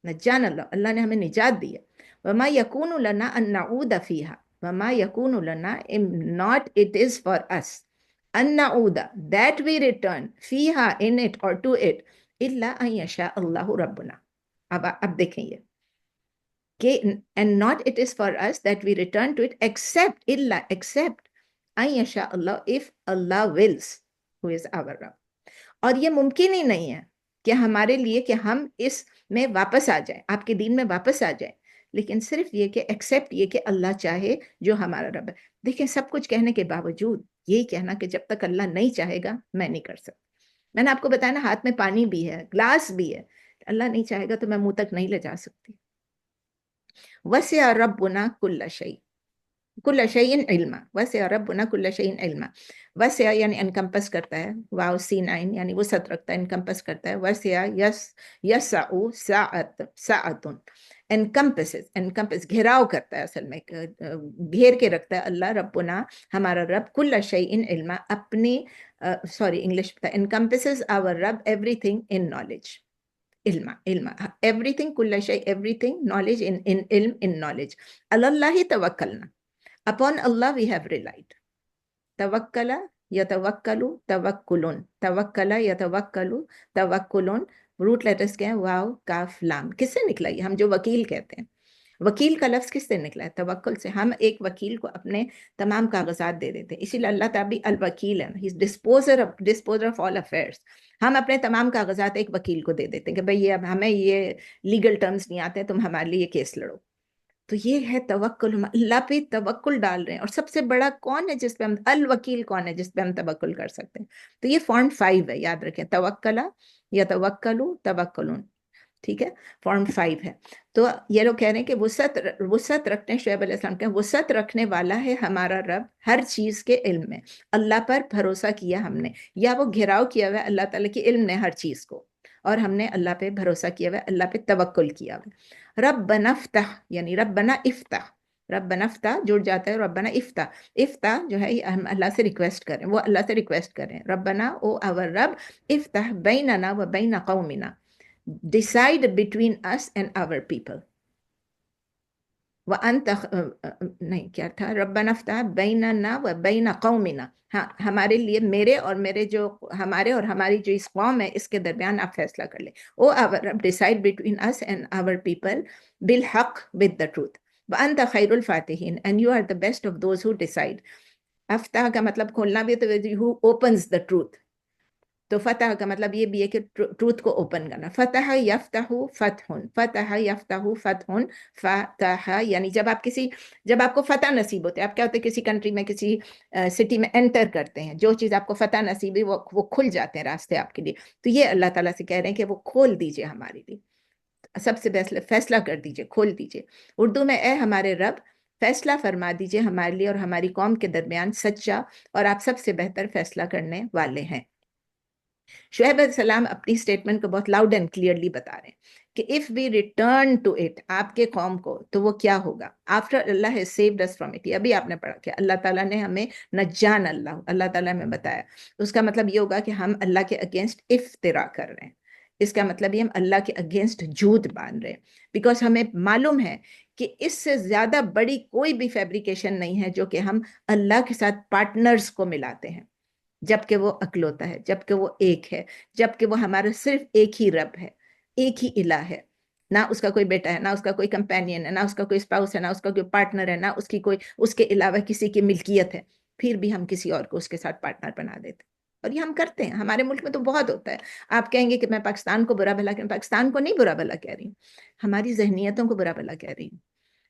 نجان اللہ، اللہ نے ہمیں نجات دی ہے. وما یکون لنا ان نعود فیہا، وما یکون لنا not it is for us in نعود that we return فیہا in it or to it الا ان یشاء اللہ ربنا. اب دیکھیں یہ کہ and not it is for us that we return to it except الا except ان یشاء اللہ if Allah wills who is our Rabb. اور یہ ممکن ہی نہیں ہے کہ ہمارے لیے کہ ہم اس میں واپس آ جائیں، آپ کے دین میں واپس آ جائیں، لیکن صرف یہ کہ ایکسیپٹ یہ کہ اللہ چاہے جو ہمارا رب ہے. دیکھیں سب کچھ کہنے کے باوجود یہی کہنا کہ جب تک اللہ نہیں چاہے گا میں نہیں کر سکتا. میں نے آپ کو بتایا نا، ہاتھ میں پانی بھی ہے، گلاس بھی ہے، اللہ نہیں چاہے گا تو میں منہ تک نہیں لے جا سکتی. وسع ربنا کل شیء، کل شیء علما، وسع ربنا کل شیء علما. وسع یعنی انکمپس کرتا ہے، واو C9 یعنی وسعت رکھتا ہے، انکمپس کرتا ہے. وسع یسع سعت، سعت انکمپس گھیراؤ کرتا ہے، اصل میں گھیر کے رکھتا ہے اللہ ربنا ہمارا رب کل شیء علما، اپنی سوری انگلش بتا، encompasses our رب ایوری تھنگ ان نالج، علم ایوری تھنگ، کل شیء ایوری تھنگ، نالج ان علم ان نالج. اللہ توکلنا، upon Allah we have relied. توکل یتوکلو توکلن، توکل یتوکلو توکلن، روٹ لیٹرز کیا ہیں؟ واو کاف لام. کس سے نکلا یہ؟ ہم جو وکیل کہتے ہیں، وکیل کا لفظ کس سے نکلا ہے؟ توکل سے. ہم ایک وکیل کو اپنے تمام کاغذات دے دیتے ہیں، اسی لیے اللہ تعالیٰ الوکیل ہے، ہی از ڈسپوزر آف آل افیئرس. ہم اپنے تمام کاغذات ایک وکیل کو دے دیتے ہیں کہ بھئی اب ہمیں یہ لیگل ٹرمز نہیں آتے، تم ہمارے لیے یہ کیس لڑو. تو یہ ہے توکل، ہم اللہ پہ توکل ڈال رہے ہیں. اور سب سے بڑا کون ہے جس پہ ہم، الوکیل کون ہے جس پہ ہم توکل کر سکتے ہیں؟ تو یہ فارم 5 ہے، یاد رکھیں، توکلا یا توکلو توکلون، ٹھیک ہے، فارم 5 ہے. تو یہ لوگ کہہ رہے ہیں کہ وسعت رکھتے ہیں، شعیب علیہ السلام کہ وسعت رکھنے والا ہے ہمارا رب ہر چیز کے علم میں. اللہ پر بھروسہ کیا ہم نے، یا وہ گھیراؤ کیا ہوا ہے اللہ تعالیٰ کے علم نے ہر چیز کو، اور ہم نے اللہ پہ بھروسہ کیا ہوا ہے، اللہ پہ توکل کیا ہوا ہے. ربنا افتح یعنی ربنا افتح، ربنا افتح جڑ جاتا ہے، ربنا افتح، افتح جو ہے ہم اللہ سے ریکویسٹ کریں، وہ اللہ سے ریکویسٹ کریں، ربنا او اور رب، افتح بیننا و بین قومنا، decide between us and our people. وَأَنْتَ نہیں کیا تھا، ربنا افتح بیننا و بین قومنا، ہاں ہمارے لیے، میرے اور میرے جو، ہمارے اور ہماری جو اس قوم ہے اس کے درمیان آپ فیصلہ کر لیں. او our رب، decide between us and our people بالحق، with the truth. وَأَنْتَ خَيْرُ الْفَاتِحِينَ and you are the best of those who decide. افتح کا مطلب کھولنا بھی تو who opens the truth. تو فتح کا مطلب یہ بھی ہے کہ ٹروتھ کو اوپن کرنا. فتح یفتح فتح، فتح یفتح فتح، فتح یعنی جب آپ کو فتح نصیب ہوتے ہیں، آپ کیا ہوتے ہیں کسی کنٹری میں، کسی سٹی میں انٹر کرتے ہیں، جو چیز آپ کو فتح نصیب ہے وہ کھل جاتے ہیں راستے آپ کے لیے. تو یہ اللہ تعالیٰ سے کہہ رہے ہیں کہ وہ کھول دیجئے ہمارے لیے، سب سے بیسٹ فیصلہ کر دیجئے، کھول دیجئے. اردو میں اے ہمارے رب فیصلہ فرما دیجئے ہمارے لیے اور ہماری قوم کے درمیان سچا، اور آپ سب سے بہتر فیصلہ کرنے والے ہیں. شعیب علیہ السلام اپنی سٹیٹمنٹ کو بہت لاؤڈ اینڈ کلیئرلی بتا رہے ہیں کہ if we return to it، آپ کے قوم کو، تو وہ کیا ہوگا؟ after Allah has saved us from it، یہ ابھی آپ نے پڑھا کہ اللہ تعالیٰ نے ہمیں نجان اللہ، اللہ تعالیٰ نے بتایا، اس کا مطلب یہ ہوگا کہ ہم اللہ کے اگینسٹ افترا کر رہے ہیں. اس کا مطلب یہ ہم اللہ کے اگینسٹ جھوٹ باندھ رہے ہیں، بیکاز ہمیں معلوم ہے کہ اس سے زیادہ بڑی کوئی بھی فیبریکیشن نہیں ہے جو کہ ہم اللہ کے ساتھ پارٹنرز کو ملاتے ہیں، جبکہ وہ اکلوتا ہے، جبکہ وہ ایک ہے، جبکہ وہ ہمارا صرف ایک ہی رب ہے، ایک ہی الہ ہے. نہ اس کا کوئی بیٹا ہے، نہ اس کا کوئی کمپینین ہے، نہ اس کا کوئی اسپاؤس ہے، نہ اس کا کوئی پارٹنر ہے، نہ اس کی کوئی اس کے علاوہ کسی کی ملکیت ہے، پھر بھی ہم کسی اور کو اس کے ساتھ پارٹنر بنا دیتے. اور یہ ہم کرتے ہیں. ہمارے ملک میں تو بہت ہوتا ہے. آپ کہیں گے کہ میں پاکستان کو برا بھلا کہہ رہی ہوں. پاکستان کو نہیں برا بھلا کہہ رہی ہوں، ہماری ذہنیتوں کو برا بھلا کہہ رہی ہوں،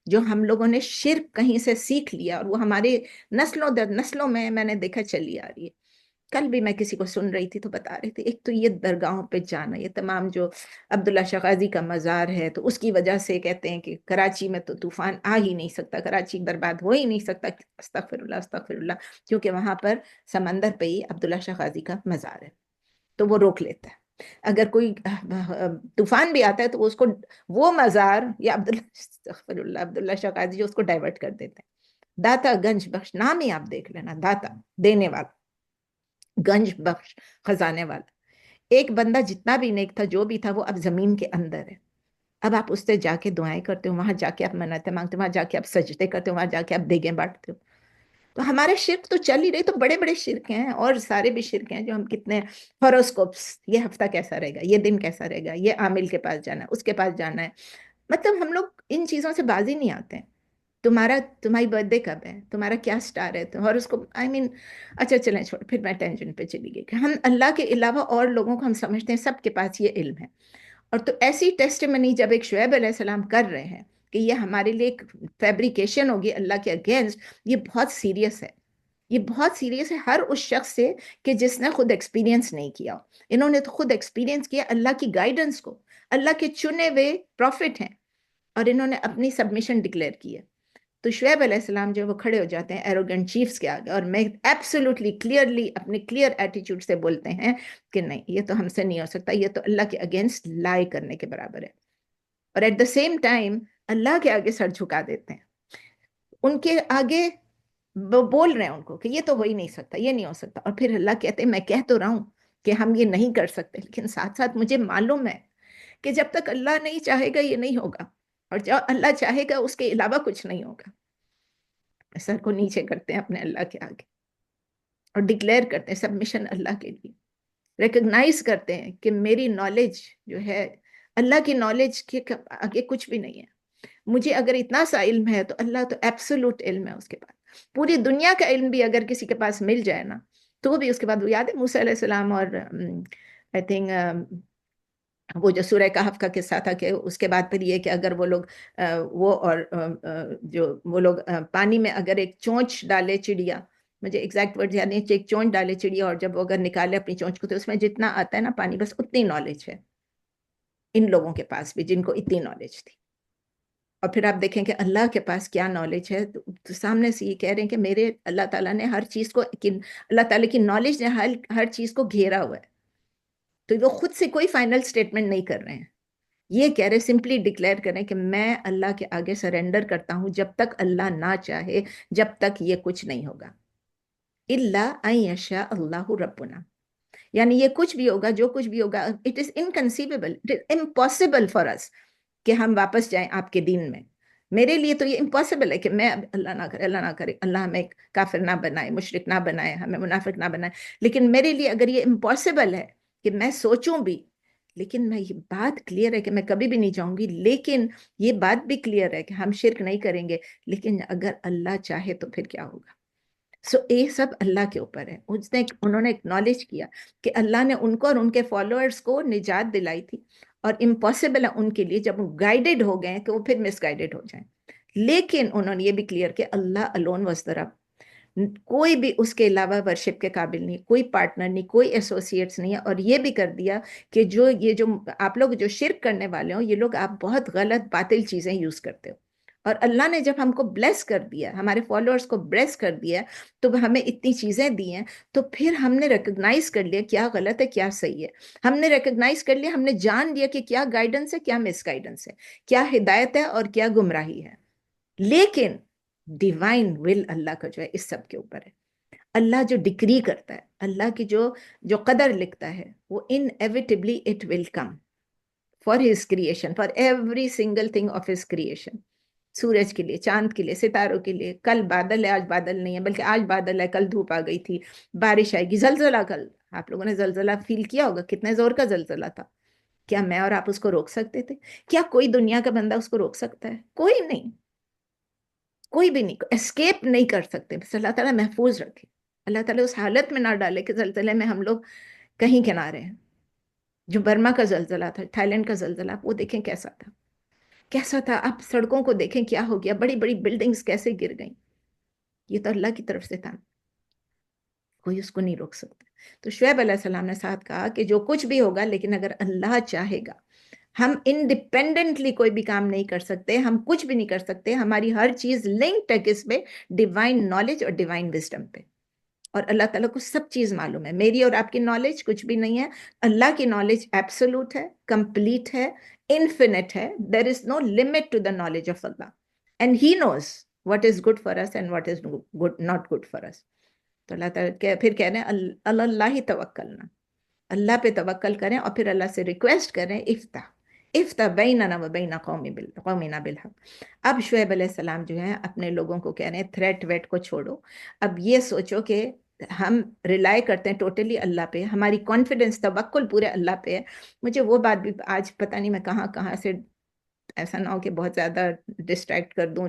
جو ہم لوگوں نے شرک کہیں سے سیکھ لیا اور وہ ہمارے نسلوں در نسلوں میں نے دیکھا چلی آ رہی ہے. کل بھی میں کسی کو سن رہی تھی تو بتا رہی تھی، ایک تو یہ درگاہوں پہ جانا، یہ تمام جو عبداللہ شاہ غازی کا مزار ہے تو اس کی وجہ سے کہتے ہیں کہ کراچی میں تو طوفان آ ہی نہیں سکتا، کراچی برباد ہو ہی نہیں سکتا. استغفر اللہ استغفر اللہ، کیونکہ وہاں پر سمندر پہ ہی عبداللہ شاہ غازی کا مزار ہے تو وہ روک لیتا ہے. اگر کوئی طوفان بھی آتا ہے تو اس کو وہ مزار یا عبداللہ شاہ غازی جو اس کو ڈائیورٹ کر دیتے ہیں. داتا گنج بخش نام ہی آپ دیکھ لینا، داتا دینے والا، گنج بخش خزانے والا. ایک بندہ جتنا بھی نیک تھا جو بھی تھا وہ اب زمین کے اندر ہے. اب آپ اس سے جا کے دعائیں کرتے ہو، وہاں جا کے آپ منتیں مانگتے ہو، وہاں جا کے آپ سجدے کرتے ہو، وہاں جا کے آپ دیگیں بانٹتے ہو. تو ہمارے شرک تو چل ہی رہے. تو بڑے بڑے شرک ہیں اور سارے بھی شرک ہیں جو ہم کتنے ہوروسکوپس، یہ ہفتہ کیسا رہے گا، یہ دن کیسا رہے گا، یہ عامل کے پاس جانا ہے، اس کے پاس جانا ہے. مطلب ہم لوگ ان چیزوں سے بازی نہیں آتے ہیں. تمہاری برتھ ڈے کب ہے، تمہارا کیا سٹار ہے، اور اس کو اچھا چلیں چھوڑ. پھر میں ٹینشن پہ چلی گئی کہ ہم اللہ کے علاوہ اور لوگوں کو ہم سمجھتے ہیں سب کے پاس یہ علم ہے. اور تو ایسی ٹیسٹمنی جب ایک شعیب علیہ السلام کر رہے ہیں کہ یہ ہمارے لیے ایک فیبریکیشن ہوگی اللہ کے اگینسٹ، یہ بہت سیریس ہے. یہ بہت سیریس ہے ہر اس شخص سے کہ جس نے خود ایکسپیرینس نہیں کیا. انہوں نے تو خود ایکسپیرینس کیا اللہ کی گائیڈنس کو، اللہ کے چنے ہوئے پروفٹ ہیں، اور انہوں نے اپنی سبمیشن ڈکلیئر کی ہے. تو شعیب علیہ السلام جو وہ کھڑے ہو جاتے ہیں ایروگنٹ چیفز کے آگے، اور میں ایبسولوٹلی کلیئرلی اپنے کلیئر ایٹیٹیوڈ سے بولتے ہیں کہ نہیں، یہ تو ہم سے نہیں ہو سکتا، یہ تو اللہ کے اگینسٹ لائی کرنے کے برابر ہے. اور ایٹ دا سیم ٹائم اللہ کے آگے سر جھکا دیتے ہیں. ان کے آگے وہ بول رہے ہیں ان کو کہ یہ تو ہو ہی نہیں سکتا، یہ نہیں ہو سکتا. اور پھر اللہ کہتے ہیں میں کہہ تو رہا ہوں کہ ہم یہ نہیں کر سکتے، لیکن ساتھ ساتھ مجھے معلوم ہے کہ جب تک اللہ نہیں چاہے گا یہ نہیں ہوگا، اور جب اللہ چاہے گا اس کے علاوہ کچھ نہیں ہوگا. سر کو نیچے کرتے ہیں اپنے اللہ کے آگے اور ڈکلیئر کرتے ہیں سبمیشن اللہ کے لیے. ریکگنائز کرتے ہیں کہ میری نالج جو ہے اللہ کی نالج کے آگے کچھ بھی نہیں ہے. مجھے اگر اتنا سا علم ہے تو اللہ تو ایبسولوٹ علم ہے اس کے پاس. پوری دنیا کا علم بھی اگر کسی کے پاس مل جائے نا تو بھی اس کے بعد، وہ یاد ہے موسیٰ علیہ السلام اور آئی تھنک وہ جو سورہ کہف کا قصہ تھا کہ اس کے بعد پھر یہ کہ اگر وہ لوگ وہ اور جو وہ لوگ پانی میں اگر ایک چونچ ڈالے چڑیا، مجھے ایگزیکٹ ورڈ یعنی ایک چونچ ڈالے چڑیا، اور جب وہ اگر نکالے اپنی چونچ کو تو اس میں جتنا آتا ہے نا پانی، بس اتنی نالج ہے ان لوگوں کے پاس بھی جن کو اتنی نالج تھی. اور پھر آپ دیکھیں کہ اللہ کے پاس کیا نالج ہے. تو سامنے سے یہ کہہ رہے ہیں کہ میرے اللہ تعالیٰ نے ہر چیز کو، اللہ تعالیٰ کی نالج نے ہر چیز کو گھیرا ہوا ہے. تو وہ خود سے کوئی فائنل سٹیٹمنٹ نہیں کر رہے ہیں، یہ کہہ رہے سمپلی ڈکلیئر کریں کہ میں اللہ کے آگے سرنڈر کرتا ہوں جب تک اللہ نہ چاہے، جب تک یہ کچھ نہیں ہوگا. الا ان یشاء اللہ ربنا، یعنی یہ کچھ بھی ہوگا، جو کچھ بھی ہوگا، it is inconceivable, it is impossible for us کہ ہم واپس جائیں آپ کے دین میں. میرے لیے تو یہ امپاسبل ہے کہ میں اللہ نہ کرے، اللہ نہ کرے، اللہ ہمیں کافر نہ بنائے، مشرک نہ بنائے، ہمیں منافق نہ بنائے. لیکن میرے لیے اگر یہ امپاسبل ہے کہ میں سوچوں بھی، لیکن میں یہ بات کلیئر ہے کہ میں کبھی بھی نہیں چاہوں گی، لیکن یہ بات بھی کلیئر ہے کہ ہم شرک نہیں کریں گے، لیکن اگر اللہ چاہے تو پھر کیا ہوگا. سو یہ سب اللہ کے اوپر ہے. انہوں نے اکنالج کیا کہ اللہ نے ان کو اور ان کے فالوورز کو نجات دلائی تھی، اور امپاسبل ہے ان کے لیے جب وہ گائیڈڈ ہو گئے کہ وہ پھر مس گائیڈڈ ہو جائیں. لیکن انہوں نے یہ بھی کلیئر کہ اللہ الون واز دی رب، کوئی بھی اس کے علاوہ ورشپ کے قابل نہیں، کوئی پارٹنر نہیں، کوئی ایسوسیٹس نہیں ہے. اور یہ بھی کر دیا کہ یہ جو آپ لوگ جو شرک کرنے والے ہو، یہ لوگ آپ بہت غلط باطل چیزیں یوز کرتے ہو. اور اللہ نے جب ہم کو بلیس کر دیا، ہمارے فالوورز کو بلیس کر دیا، تو ہمیں اتنی چیزیں دی ہیں، تو پھر ہم نے ریکگنائز کر لیا کیا غلط ہے کیا صحیح ہے. ہم نے ریکگنائز کر لیا، ہم نے جان لیا کہ کیا گائیڈنس ہے کیا مس گائیڈنس ہے، کیا ہدایت ہے اور کیا گمراہی ہے. لیکن ڈیوائن ول اللہ کا جو ہے اس سب کے اوپر ہے. اللہ جو ڈکری کرتا ہے، اللہ کی جو قدر لکھتا ہے، وہ inevitably it will come for his creation, for every single thing of his creation. سورج کے لیے، چاند کے لیے، ستاروں کے لیے. کل بادل ہے آج بادل نہیں ہے، بلکہ آج بادل ہے کل دھوپ آ گئی تھی، بارش آئے گی. زلزلہ، کل آپ لوگوں نے زلزلہ فیل کیا ہوگا، کتنے زور کا زلزلہ تھا. کیا میں اور آپ اس کو روک سکتے تھے؟ کیا کوئی دنیا کا بندہ اس کو روک سکتا ہے؟ کوئی نہیں، کوئی بھی نہیں، اسکیپ نہیں کر سکتے. بس اللہ تعالیٰ محفوظ رکھے، اللہ تعالیٰ اس حالت میں نہ ڈالے کہ زلزلے میں ہم لوگ کہیں کنارے ہیں. جو برما کا زلزلہ تھا، تھائی لینڈ کا زلزلہ، وہ دیکھیں کیسا تھا، کیسا تھا. آپ سڑکوں کو دیکھیں کیا ہو گیا، بڑی بڑی بلڈنگز کیسے گر گئیں. یہ تو اللہ کی طرف سے تھا، کوئی اس کو نہیں روک سکتا. تو شعیب علیہ السلام نے ساتھ کہا کہ جو کچھ بھی ہوگا، لیکن اگر اللہ چاہے گا، ہم انڈیپینڈنٹلی کوئی بھی کام نہیں کر سکتے، ہم کچھ بھی نہیں کر سکتے. ہماری ہر چیز لنکڈ ہے کس پہ؟ ڈیوائن نالج اور ڈیوائن وزڈم پہ. اور اللہ تعالیٰ کو سب چیز معلوم ہے. میری اور آپ کی نالج کچھ بھی نہیں ہے. اللہ کی نالج ایبسولوٹ ہے، کمپلیٹ ہے، انفینٹ ہے. There is no limit to the knowledge of Allah, and he knows what is good for us and what is not good for us. تو اللہ تعالیٰ پھر کہہ رہے ہیں اللہ توکلنا، اللہ پہ توکل کریں اور پھر اللہ سے ریکویسٹ کریں افتح بیننا و بین قومنا بالحق. اب شعیب علیہ السلام جو ہیں اپنے لوگوں کو کہہ رہے ہیں تھریٹ ویٹ کو چھوڑو. اب یہ سوچو کہ ہم ریلائی کرتے ہیں ٹوٹلی اللہ پہ، ہماری کانفیڈنس توکل پورے اللہ پہ ہے. مجھے وہ بات بھی آج پتہ نہیں میں کہاں سے، ایسا نہ ہو کہ بہت زیادہ ڈسٹریکٹ کر دوں،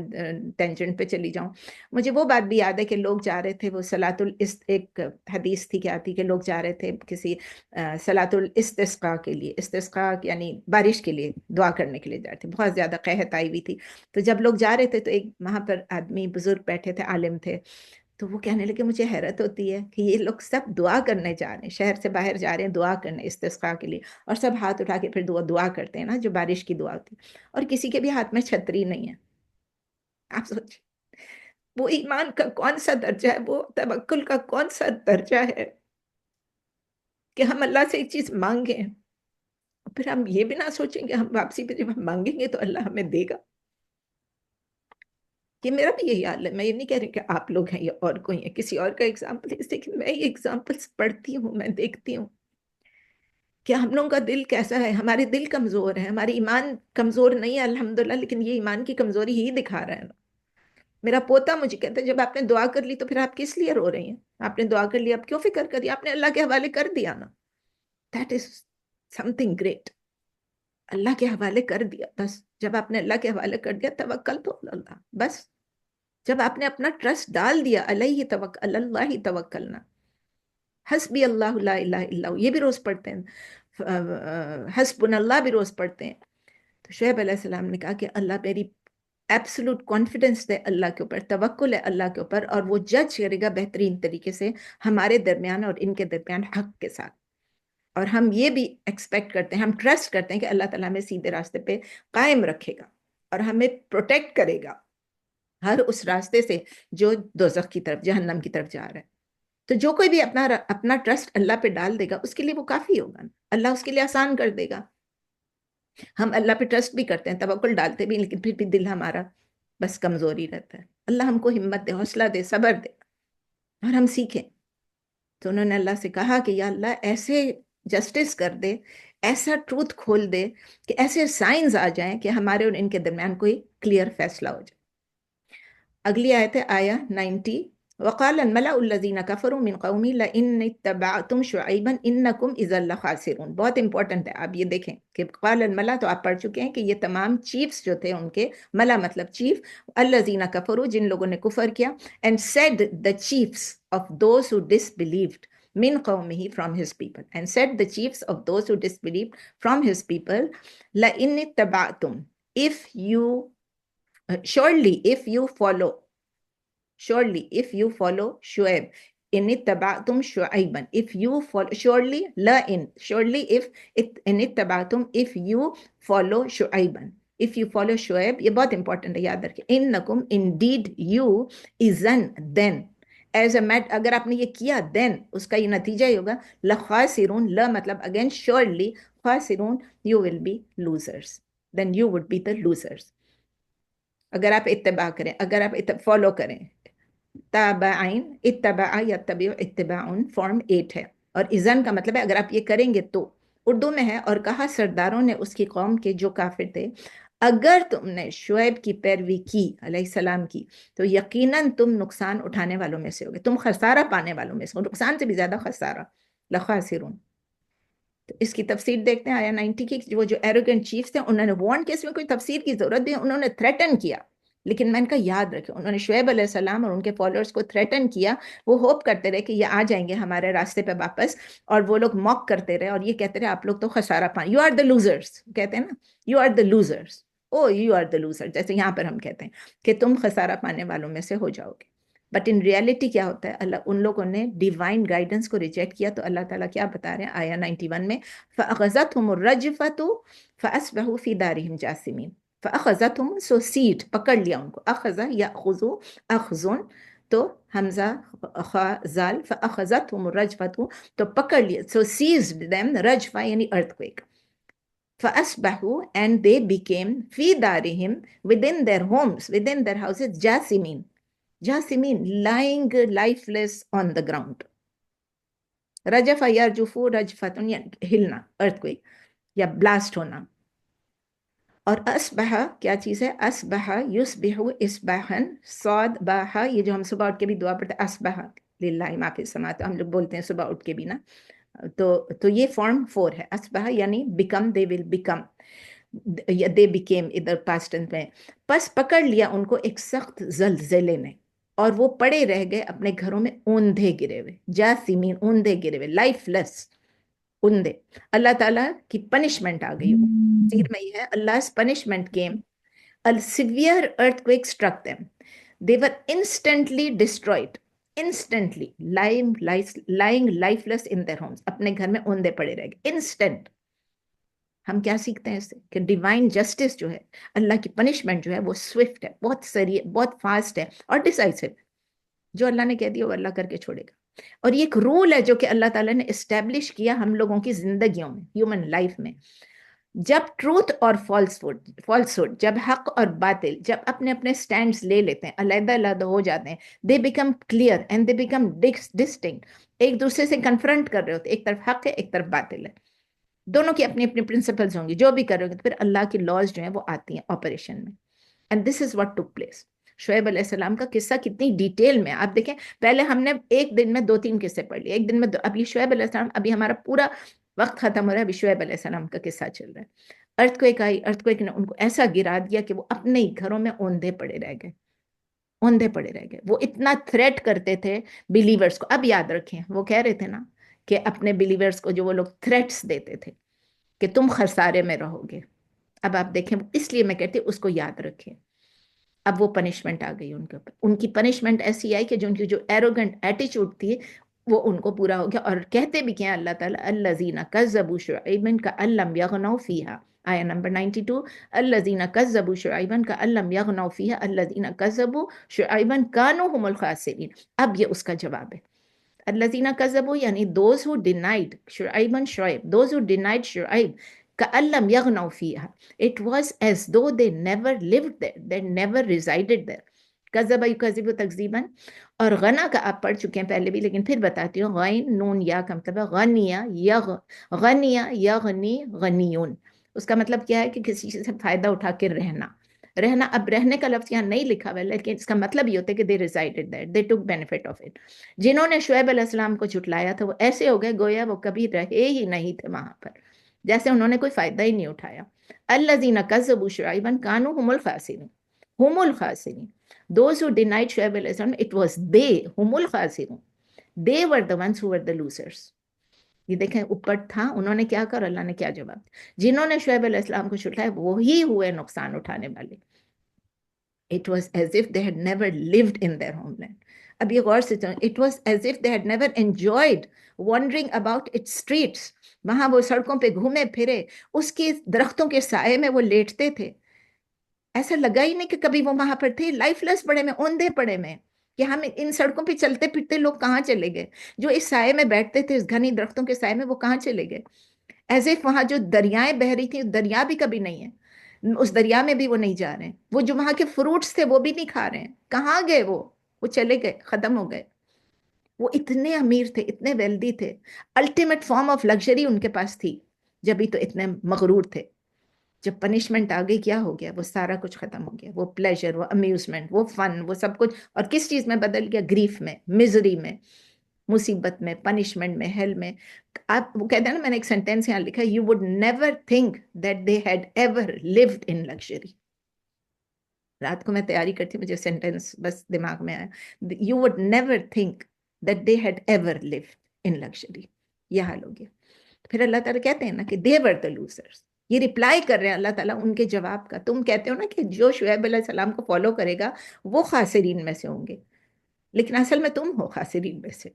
ٹینجنٹ پہ چلی جاؤں. مجھے وہ بات بھی یاد ہے کہ لوگ جا رہے تھے، وہ ایک حدیث تھی کیا تھی کہ لوگ جا رہے تھے کسی صلاۃ الاستسقاء کے لیے، استسقاء یعنی بارش کے لیے دعا کرنے کے لیے جا رہے تھے. بہت زیادہ قحط آئی ہوئی تھی. تو جب لوگ جا رہے تھے تو ایک وہاں پر آدمی بزرگ بیٹھے تھے، عالم تھے. تو وہ کہنے لگے مجھے حیرت ہوتی ہے کہ یہ لوگ سب دعا کرنے جا رہے ہیں، شہر سے باہر جا رہے ہیں دعا کرنے استسقاء کے لیے، اور سب ہاتھ اٹھا کے پھر دعا کرتے ہیں نا، جو بارش کی دعا ہوتی ہے، اور کسی کے بھی ہاتھ میں چھتری نہیں ہے. آپ سوچیں وہ ایمان کا کون سا درجہ ہے، وہ توکل کا کون سا درجہ ہے کہ ہم اللہ سے ایک چیز مانگیں اور پھر ہم یہ بھی نہ سوچیں کہ ہم واپسی پہ جب ہم مانگیں گے تو اللہ ہمیں دے گا. کہ میرا بھی یہی حال ہے. میں یہ نہیں کہہ رہی کہ آپ لوگ ہیں یا اور کوئی ہے، کسی اور کا ایگزامپل ہے، لیکن میں یہ ایگزامپلس پڑھتی ہوں، میں دیکھتی ہوں کہ ہم لوگوں کا دل کیسا ہے. ہمارے دل کمزور ہے، ہماری ایمان کمزور نہیں ہے الحمدللہ، لیکن یہ ایمان کی کمزوری ہی دکھا رہا ہے نا. میرا پوتا مجھے کہتا ہے جب آپ نے دعا کر لی تو پھر آپ کس لیے رو رہی ہیں؟ آپ نے دعا کر لی، آپ کیوں فکر کری؟ آپ نے اللہ کے حوالے کر دیا نا. That is something great. Allah کے حوالے کر دیا. بس جب آپ نے اللہ کے حوالے کر دیا، توکل تو اللہ، بس جب آپ نے اپنا ٹرسٹ ڈال دیا، علیہ توکل اللہ توکلنا، حسبی اللہ لا الہ الا ہو، یہ بھی روز پڑھتے ہیں، حسبنا اللہ بھی روز پڑھتے ہیں. تو شعیب علیہ السلام نے کہا کہ اللہ میری ایبسولوٹ کانفیڈنس ہے اللہ کے اوپر، توکل ہے اللہ کے اوپر، اور وہ جج کرے گا بہترین طریقے سے ہمارے درمیان اور ان کے درمیان حق کے ساتھ. اور ہم یہ بھی ایکسپیکٹ کرتے ہیں، ہم ٹرسٹ کرتے ہیں کہ اللہ تعالیٰ ہمیں سیدھے راستے پہ قائم رکھے گا اور ہمیں پروٹیکٹ کرے گا ہر اس راستے سے جو دوزخ کی طرف، جہنم کی طرف جا رہا ہے. تو جو کوئی بھی اپنا ٹرسٹ اللہ پہ ڈال دے گا، اس کے لیے وہ کافی ہوگا، اللہ اس کے لیے آسان کر دے گا. ہم اللہ پہ ٹرسٹ بھی کرتے ہیں، توکل ڈالتے بھی، لیکن پھر بھی دل ہمارا بس کمزوری رہتا ہے. اللہ ہم کو ہمت دے، حوصلہ دے، صبر دے، اور ہم سیکھیں. تو انہوں نے اللہ سے کہا کہ یا اللہ ایسے جسٹس کر دے، ایسا ٹروتھ کھول دے کہ ایسے سائنز آ جائیں کہ ہمارے اور ان کے درمیان کوئی کلیئر فیصلہ ہو جائے. اگلی آیت ہے آیا 90. وقال الملأ الذين كفروا من قومي لئن اتبعتم شعيبا انكم اذا لخاسرون. بہت امپورٹنٹ ہے. آپ یہ دیکھیں کہ قال الملأ تو آپ پڑھ چکے ہیں کہ یہ تمام چیفز جو تھے ان کے، ملا مطلب چیف، الذين كفروا جن لوگوں نے کفر کیا، and said the chiefs of those who disbelieved من قومه from his people, and said the chiefs of those who disbelieved from his people لئن اتبعتم if you surely if you follow Shu'aib, in ittaba'tum Shu'aiban, if you follow, surely if in ittaba'tum, if you follow Shu'aiban, if you follow Shu'aib. یہ بہت امپورٹنٹ ہے، یاد رکھیں. انکم indeed you اذن then as a matter، اگر آپ نے یہ کیا then اس کا یہ نتیجہ ہی ہوگا لخاسرون. لا مطلب again surely، خاسرون you will be losers، then you would be the losers. اگر آپ اتباع کریں، اگر آپ فالو کریں، تابعین، اتباع یتبع اتباعن فارم 8 ہے، اور اذن کا مطلب ہے اگر آپ یہ کریں گے تو. اردو میں ہے اور کہا سرداروں نے اس کی قوم کے جو کافر تھے، اگر تم نے شعیب کی پیروی کی علیہ السلام کی تو یقیناً تم نقصان اٹھانے والوں میں سے ہوگے، تم خسارہ پانے والوں میں سے ہو، نقصان سے بھی زیادہ خسارہ. لخاسرون. تو اس کی تفسیر دیکھتے ہیں آیا 90 کی. وہ جو ایروگنٹ چیفز تھے انہوں نے وارن کیا، اس میں کوئی تفسیر کی ضرورت بھی ہے، انہوں نے تھریٹن کیا. لیکن میں ان کا یاد رکھیں، انہوں نے شعیب علیہ السلام اور ان کے فالوورز کو تھریٹن کیا. وہ ہوپ کرتے رہے کہ یہ آ جائیں گے ہمارے راستے پہ واپس، اور وہ لوگ موک کرتے رہے اور یہ کہتے رہے آپ لوگ تو خسارہ پائیں، یو آر دا لوزرس، کہتے ہیں نا you are the losers, oh you are the loser, جیسے یہاں پر ہم کہتے ہیں کہ تم خسارہ پانے والوں میں سے ہو جاؤ گے. بٹ ان ریالٹی کیا ہوتا ہے، اللہ ان لوگوں نے ڈیوائن گائیڈنس کو ریجیکٹ کیا. تو اللہ تعالیٰ کیا بتا رہے ہیں آیا 91 میں، فَأَخَذَتْهُمُ الرَّجْفَةُ فَأَصْبَحُوا فِي دَارِهِمْ جَاثِمِينَ. فَأَخَذَتْهُمْ سو سیٹ پکڑ لیا ان کو، اخذ یاخذ اخذن، تو حمزہ خا زال، فَأَخَذَتْهُمُ الرَّجْفَةُ تو پکڑ لیا، سو seized them، رجفہ یعنی earthquake. فَأَصْبَحُوا and they became فِي دَارِهِمْ within their homes، within their houses، jasmine, jasmine lying lifeless on the ground. رجف یرجفو رجفتن یعنی ہلنا، earthquake یا blast ہونا. اور اسبح کیا چیز ہے، اسبح یسبح اسباحن، صاد باحا، یہ جو ہم صبح اٹھ کے بھی دعا پڑھتے ہیں اسبح للہ ما فی السماوات، ہم لوگ بولتے ہیں صبح اٹھ کے بھی نا. تو یہ فارم 4 ہے، اسبح یعنی become, they will become, they became ادھر پاسٹ ٹینس میں. پس پکڑ لیا ان کو ایک سخت زلزلے نے، اور وہ پڑے رہ گئے اپنے گھروں میں اوندھے گرے ہوئے، جاسمین اوندھے گرے ہوئے، لائف لیس اوندھے. اللہ تعالیٰ کی پنشمنٹ آ گئی. تفسیر میں یہ ہے Allah's punishment came, a severe earthquake struck them. They were instantly destroyed, instantly lying lifeless in their homes. اپنے گھر میں اوندھے پڑے رہ گئے، انسٹنٹ. ہم کیا سیکھتے ہیں اس سے کہ ڈیوائن جسٹس جو ہے، اللہ کی پنشمنٹ جو ہے وہ سوئفٹ ہے، بہت سریع، بہت فاسٹ ہے اور ڈیسائسو. جو اللہ نے کہہ دیا وہ اللہ کر کے چھوڑے گا. اور یہ ایک رول ہے جو کہ اللہ تعالیٰ نے اسٹیبلش کیا ہم لوگوں کی زندگیوں میں، ہیومن لائف میں. جب ٹروتھ اور فالسہڈ، جب حق اور باطل جب اپنے اپنے سٹینڈز لے لیتے ہیں، علیحدہ علیحدہ ہو جاتے ہیں، they become clear and they become distinct, ایک دوسرے سے کنفرنٹ کر رہے ہوتے، ایک طرف حق ہے ایک طرف باطل ہے، دونوں کی اپنی اپنی پرنسپلز ہوں گی، جو بھی کر رہے ہوں گے، پھر اللہ کی لاز جو ہیں وہ آتی ہیں آپریشن میں. And this is what took place. Shoaib علیہ السلام کا قصہ کتنی ڈیٹیل میں آپ دیکھیں، پہلے ہم نے ایک دن میں 2-3 قصے پڑھ لیے، ایک دن میں اب یہ شعیب علیہ السلام، ابھی ہمارا پورا وقت ختم ہو رہا ہے، ابھی شعیب علیہ السلام کا قصہ چل رہا ہے. ارتھکویک آئی، ارتھکویک نے ان کو ایسا گرا دیا کہ وہ اپنے ہی گھروں میں اوندھے پڑے رہ گئے، اوندھے پڑے رہ گئے. وہ اتنا تھریٹ کرتے تھے بلیورز کو. اب یاد رکھیں وہ کہہ رہے تھے نا کہ اپنے بلیورز کو جو وہ لوگ تھریٹس دیتے تھے کہ تم خسارے میں رہو گے. اب آپ دیکھیں، اس لیے میں کہتی ہوں اس کو یاد رکھیں. اب وہ پنشمنٹ آ گئی ان کے اوپر. ان کی پنشمنٹ ایسی آئی کہ جو ان کی جو ایروگنٹ ایٹیچیوڈ تھی وہ ان کو پورا ہو گیا. اور کہتے بھی کیا اللہ تعالیٰ، الذین کذبوا شعیبا کأن لم یغنوا فیہا، آیا نمبر 92، الذین کذبوا شعیبا کأن لم یغنوا فیہا الذین کذبوا شعیبا کانوا هم الخاسرین. اب یہ اس کا جواب ہے. الذین کذبوا یعنی دوز who denied شعیبا، شعیب، دوز who denied شعیب کأن لم یغنوا فیہا. It was as though they never lived there, they never resided there. کذب یکذب تکذیبا. اور غنا کا آپ پڑھ چکے ہیں پہلے بھی، لیکن پھر بتاتی ہوں، غین نون یا کا مطلب ہے غنیہ، غنیہ یغنی غنیون. اس کا مطلب کیا ہے کہ کسی چیز سے فائدہ اٹھا کے رہنا. رہنا، اب رہنے کا لفظ یہاں نہیں لکھا ہوا ہے، لیکن اس کا مطلب یہ ہوتا ہے کہ they resided there, they took benefit of it. جنہوں نے شعیب علیہ السلام کو جھٹلایا تھا وہ ایسے ہو گئے گویا وہ کبھی رہے ہی نہیں تھے وہاں پر، جیسے انہوں نے کوئی فائدہ ہی نہیں اٹھایا. الذین کذبوا شعیبا کانوا هم الخاسرین، هم الخاسرین. Those who denied Shuaib alayhi salam, it was they, humul khasirun. They were the ones who were the losers. یہ دیکھیں اوپر تھا، انہوں نے کیا کہا، اللہ نے کیا جواب. جنہوں نے شعیب علیہ السلام کو چھٹلایا وہی ہوئے نقصان اٹھانے والے. It was as if they had never lived in their homeland. اب یہ غور سے چلیں، it was as if they had never enjoyed wandering about its streets. وہاں وہ سڑکوں پہ گھومے پھرے، اس کی درختوں کے سائے میں وہ لیٹتے تھے. ایسا لگا ہی نہیں کہ کبھی وہ وہاں پر تھے. لائف لیس پڑے میں، اوندھے پڑے میں، کہ ہم ان سڑکوں پہ چلتے پھرتے لوگ کہاں چلے گئے؟ جو اس سائے میں بیٹھتے تھے، اس گھنی درختوں کے سائے میں، وہ کہاں چلے گئے؟ ایز اف وہاں جو دریائیں بہ رہی تھیں، دریا بھی کبھی نہیں ہے، اس دریا میں بھی وہ نہیں جا رہے ہیں. وہ جو وہاں کے فروٹس تھے وہ بھی نہیں کھا رہے ہیں. کہاں گئے وہ چلے گئے، ختم ہو گئے. وہ اتنے امیر تھے، اتنے ویلدی تھے، الٹیمیٹ فارم آف لگژری ان کے پاس تھی، جبھی تو اتنے مغرور تھے. جب پنشمنٹ آ گئی کیا ہو گیا؟ وہ سارا کچھ ختم ہو گیا. وہ پلیجر، وہ امیوزمنٹ، وہ فن، وہ سب کچھ. اور کس چیز میں بدل گیا؟ گریف میں، مزری میں. مصیبت میں، پنشمنٹ میں، ہیل میں. آپ وہ کہتے ہیں نا، میں نے ایک سینٹینس یہاں لکھا، you would never think that they had ever lived in luxury. رات کو میں تیاری کرتی مجھے سینٹینس بس دماغ میں آیا، you would never think that they had ever lived in luxury. یہ حال ہو گیا. پھر اللہ تعالیٰ کہتے ہیں نا کہ they were the losers. یہ ریپلائی کر رہے ہیں اللہ تعالیٰ ان کے جواب کا. تم کہتے ہو نا کہ جو شعیب علیہ السلام کو فالو کرے گا وہ خاسرین میں سے ہوں گے، لیکن اصل میں تم ہو خاسرین میں سے.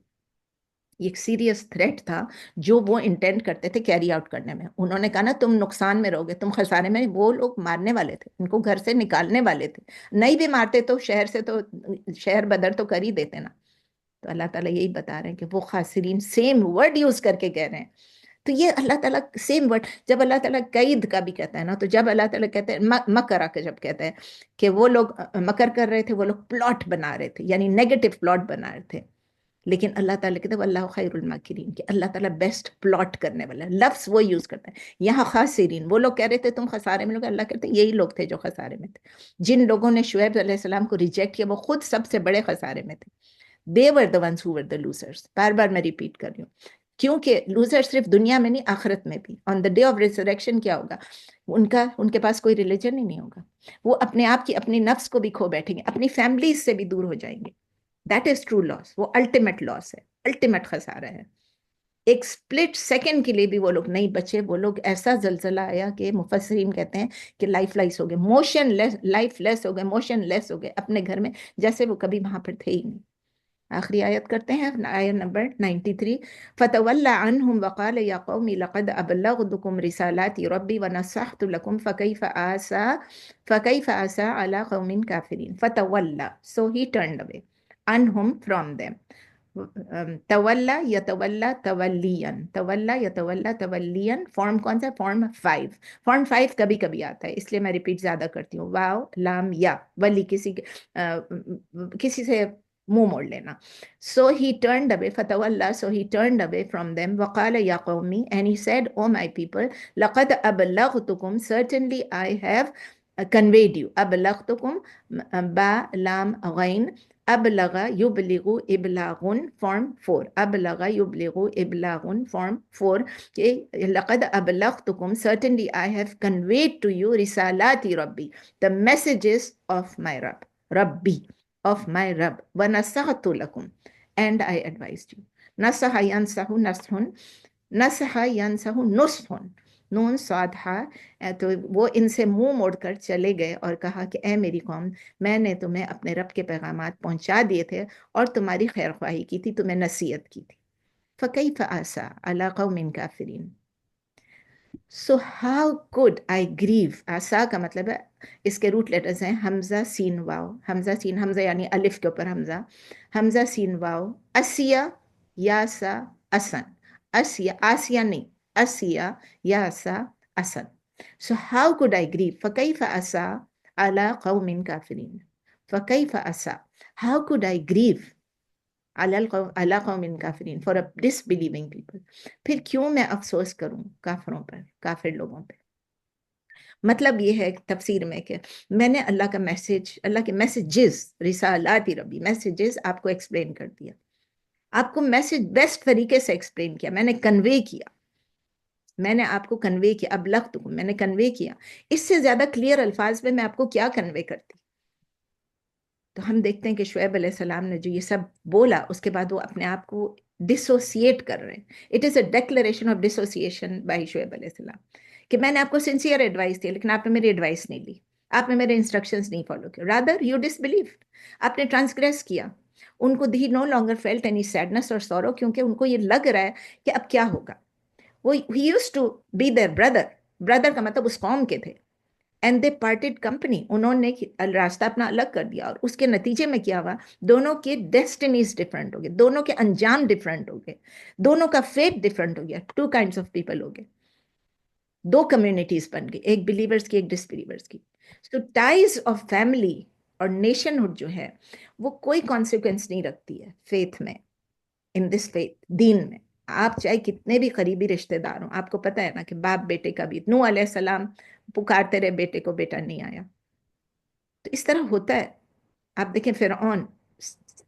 یہ ایک سیریس تھریٹ تھا جو وہ انٹینڈ کرتے تھے کیری آؤٹ کرنے میں. انہوں نے کہا نا تم نقصان میں رہو گے، تم خسارے میں. وہ لوگ مارنے والے تھے، ان کو گھر سے نکالنے والے تھے. نہیں بھی مارتے تو شہر سے تو شہر بدر تو کر ہی دیتے نا. تو اللہ تعالیٰ یہی بتا رہے ہیں کہ وہ خاسرین، سیم ورڈ یوز کر کے کہہ رہے ہیں. تو یہ اللہ تعالیٰ سیم ورڈ، جب اللہ تعالیٰ قید کا بھی کہتا ہے نا، تو جب اللہ تعالیٰ کہتے ہیں مکرہ کا، جب کہتا ہے کہ وہ لوگ مکر کر رہے تھے، وہ لوگ پلاٹ بنا رہے تھے، یعنی نیگیٹو پلاٹ بنا رہے تھے. لیکن اللہ تعالیٰ کہتے ہیں اللہ خیر الماکرین، کہ اللہ تعالیٰ بیسٹ پلاٹ کرنے والا ہے. لفظ وہ یوز کرتا ہے یہاں خاسرین. وہ لوگ کہہ رہے تھے تم خسارے میں لوگ، اللہ کہتے ہیں یہی لوگ تھے جو خسارے میں تھے. جن لوگوں نے شعیب علیہ السلام کو ریجیکٹ کیا وہ خود سب سے بڑے خسارے میں تھے. They were the ones who were the losers. بار بار میں ریپیٹ کر رہی ہوں، کیونکہ لوزر صرف دنیا میں نہیں، آخرت میں بھی. آن دا ڈے آف ریسریکشن کیا ہوگا؟ ان کے پاس کوئی ریلیجن ہی نہیں ہوگا. وہ اپنے آپ کی اپنی نفس کو بھی کھو بیٹھیں گے، اپنی فیملیز سے بھی دور ہو جائیں گے. دیٹ از ٹرو لاس. وہ الٹیمیٹ لاس ہے، الٹیمیٹ خسارہ ہے. ایک سپلٹ سیکنڈ کے لیے بھی وہ لوگ نہیں بچے. وہ لوگ ایسا زلزلہ آیا کہ مفسرین کہتے ہیں کہ لائف لیس ہو گئے، موشن لیس، لائف لیس ہو گئے، موشن لیس ہو گئے اپنے گھر میں، جیسے وہ کبھی وہاں پر تھے ہی نہیں. آخری آیت کرتے ہیں، آیت نمبر 93. فَتَوَلَّ عَنْهُمْ وَقَالَ يَا قَوْمِ لَقَدْ أَبْلَغْتُكُمْ رِسَالَاتِ رَبِّي وَنَصَحْتُ لَكُمْ فَكَيْفَ آسَىٰ عَلَىٰ قَوْمٍ كَافِرِينَ. فَتَوَلَّ, so he turned away, عَنْهُمْ, from them. تولا یتولا تولیاً، تولا یتولا تولیاً. فارم کون سا؟ فارم 5. فارم 5 کبھی کبھی آتا ہے، اس لیے میں ریپیٹ زیادہ کرتی ہوں. واو لام یا ولی، کسی سے منہ موڑ لینا. So he turned away, فتولى, so he turned away from them. وقال يا قومي, and he said, O my people, لقد أبلغتكم, certainly I have conveyed you. أبلغتكم با لام غین، ابلغ یبلغ ابلاغن فارم 4. ابلغ یبلغ ابلاغن فارم 4. لقد ابلغتکم, certainly I have conveyed to you رسالات ربی, the messages of my Rabb, ربی, of my Rabb. ونصحت لکم, and I advised you. نصح ینصح نصح، نصح ینصح نصح، نون صاد ہا. تو وہ ان سے منہ موڑ کر چلے گئے اور کہا کہ اے میری قوم، میں نے تمہیں اپنے رب کے پیغامات پہنچا دیے تھے اور تمہاری خیر خواہی کی تھی، تمہیں نصیحت کی تھی. فَكَيْفَ آسَىٰ عَلَىٰ قَوْمٍ كَافِرِينَ. So how could I grieve؟ آسا کا مطلب ہے، اس کے روٹ لیٹرز ہیں حمزہ سین واو. حمزہ سین، حمزہ یعنی الف کے اوپر حمزہ، حمزہ سین واو. اسیا یاسا اسن، اسیا، آسیا نہیں، اسیا یاسا اسن. So how could I grieve؟ فَكَيْفَ آسَىٰ عَلَىٰ قَوْمٍ كَافِرِينَ. فَكَيْفَ آسَىٰ، how could I grieve عَلَىٰ قَوْمٍ كَافِرِينَ، for a disbelieving people. پھر کیوں میں افسوس کروں کافروں پر، کافر لوگوں پہ. مطلب یہ ہے تفسیر میں کہ میں نے اللہ کا میسج، اللہ کے میسیجز، رسالات ربی، میسیجز آپ کو ایکسپلین کر دیا. آپ کو میسج بیسٹ طریقے سے ایکسپلین کیا، میں نے کنوے کیا، میں نے آپ کو کنوے کیا. ابلغتکم، میں نے کنوے کیا. اس سے زیادہ کلیئر الفاظ میں آپ کو کیا کنوے کرتی. تو ہم دیکھتے ہیں کہ شعیب علیہ السلام نے جو یہ سب بولا، اس کے بعد وہ اپنے آپ کو ڈسوسیٹ کر رہے ہیں. It is a declaration of dissociation by Shoaib علیہ السلام، کہ میں نے آپ کو سنسیئر ایڈوائس دی لیکن آپ نے میری ایڈوائس نہیں لی، آپ نے میرے انسٹرکشنز نہیں فالو کیا. رادر یو ڈسبلیو، آپ نے ٹرانسگریس کیا. ان کو they no longer felt any sadness اور سورو، کیونکہ ان کو یہ لگ رہا ہے کہ اب کیا ہوگا. وہ he used to be their brother, brother کا مطلب اس قوم کے تھے. اینڈ دے پارٹیڈ کمپنی، انہوں نے راستہ اپنا الگ کر دیا، اور اس کے نتیجے میں کیا ہوا، دونوں کے ڈیسٹینیز ڈفرنٹ ہو گئے، دونوں کے انجام ڈفرنٹ ہو گئے، دونوں کا فیٹ ڈفرنٹ ہو گیا. 2 kinds آف پیپل ہو گئے، 2 کمیونٹیز بن گئی، ایک بلیورز کی، ایک ڈس بلیورز کی. سو ٹائز آف فیملی اور نیشن ہوڈ جو ہے وہ کوئی کانسیکوینس نہیں رکھتی ہے فیتھ میں، ان دس فیتھ، دین میں. آپ چاہے کتنے بھی قریبی رشتہ دار ہوں، آپ کو پتہ ہے نا کہ باپ بیٹے کا بھی، نوح علیہ السلام پکارتے رہے بیٹے کو، بیٹا نہیں آیا. تو اس طرح ہوتا ہے. آپ دیکھیں فرعون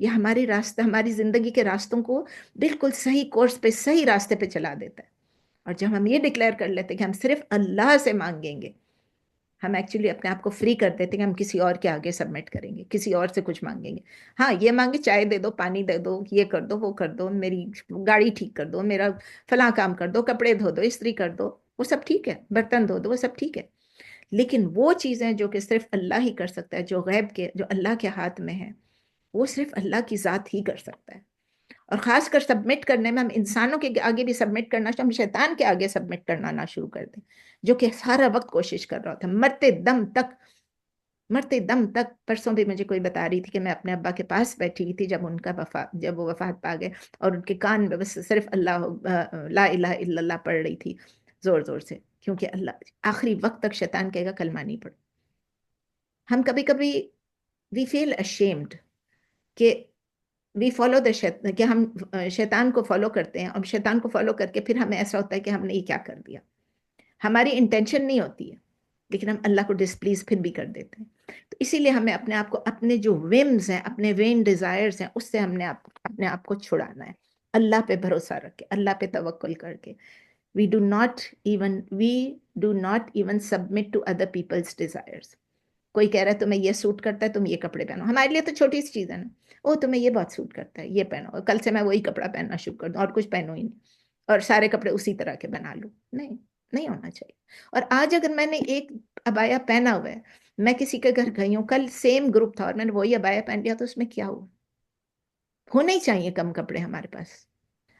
یہ ہماری راستہ ہماری زندگی کے راستوں کو بالکل صحیح کورس پہ صحیح راستے پہ چلا دیتا ہے. اور جب ہم یہ ڈکلیئر کر لیتے ہیں کہ ہم صرف اللہ سے مانگیں گے, ہم ایکچولی اپنے آپ کو فری کر دیتے ہیں کہ ہم کسی اور کے آگے سبمٹ کریں گے, کسی اور سے کچھ مانگیں گے. ہاں یہ مانگے چائے دے دو, پانی دے دو, یہ کر دو, وہ کر دو, میری گاڑی ٹھیک کر دو, میرا فلاں کام کر دو, کپڑے دھو دو, استری کر دو, وہ سب ٹھیک ہے, برتن دھو دو, وہ سب ٹھیک ہے. لیکن وہ چیزیں جو کہ صرف اللہ ہی کر سکتا ہے, جو غیب کے, جو اللہ کے ہاتھ میں ہے, وہ صرف اللہ کی ذات ہی کر سکتا ہے. اور خاص کر سبمٹ کرنے میں ہم انسانوں کے آگے بھی سبمٹ کرنا, ہم شیطان کے آگے سبمٹ کرنا نہ شروع کر دیں, جو کہ سارا وقت کوشش کر رہا تھا مرتے دم تک. مرتے دم تک. پرسوں بھی مجھے کوئی بتا رہی تھی کہ میں اپنے ابا کے پاس بیٹھی ہوئی تھی جب وہ وفات پا گئے, اور ان کے کان میں بس صرف اللہ لا الہ الا اللہ پڑھ رہی تھی زور زور سے, کیونکہ اللہ آخری وقت تک شیطان کہے گا کلمہ نہیں پڑھ. ہم کبھی کبھی وی فیل ashamed کہ وی فالو دا شیطان, کہ ہم شیطان کو فالو کرتے ہیں, اور شیطان کو فالو کر کے پھر ہمیں ایسا ہوتا ہے کہ ہم نے یہ کیا کر دیا. ہماری انٹینشن نہیں ہوتی ہے, لیکن ہم اللہ کو ڈسپلیز پھر بھی کر دیتے ہیں. تو اسی لیے ہمیں اپنے آپ کو, اپنے جو ومز ہیں, اپنے وین ڈیزائرز ہیں, اس سے ہم نے اپنے آپ کو چھڑانا ہے. اللہ پہ بھروسہ رکھ کے, اللہ پہ توکل کر کے. we do not even submit to other people's desires. کوئی کہہ رہا ہے تمہیں یہ سوٹ کرتا ہے, تم یہ کپڑے پہنو. ہمارے لیے تو چھوٹی سی چیز ہے نا, او تمہیں یہ بہت سوٹ کرتا ہے, یہ پہنو, کل سے میں وہی کپڑا پہننا شروع کر دوں اور کچھ پہنو ہی نہیں, اور سارے کپڑے اسی طرح کے بنا لوں. نہیں, نہیں ہونا چاہیے. اور آج اگر میں نے ایک ابایا پہنا ہوا ہے, میں کسی کے گھر گئی ہوں, کل سیم گروپ تھا اور میں نے وہی ابایا پہن لیا, تو اس میں کیا ہوا؟ ہونے ہی چاہیے کم کپڑے ہمارے پاس.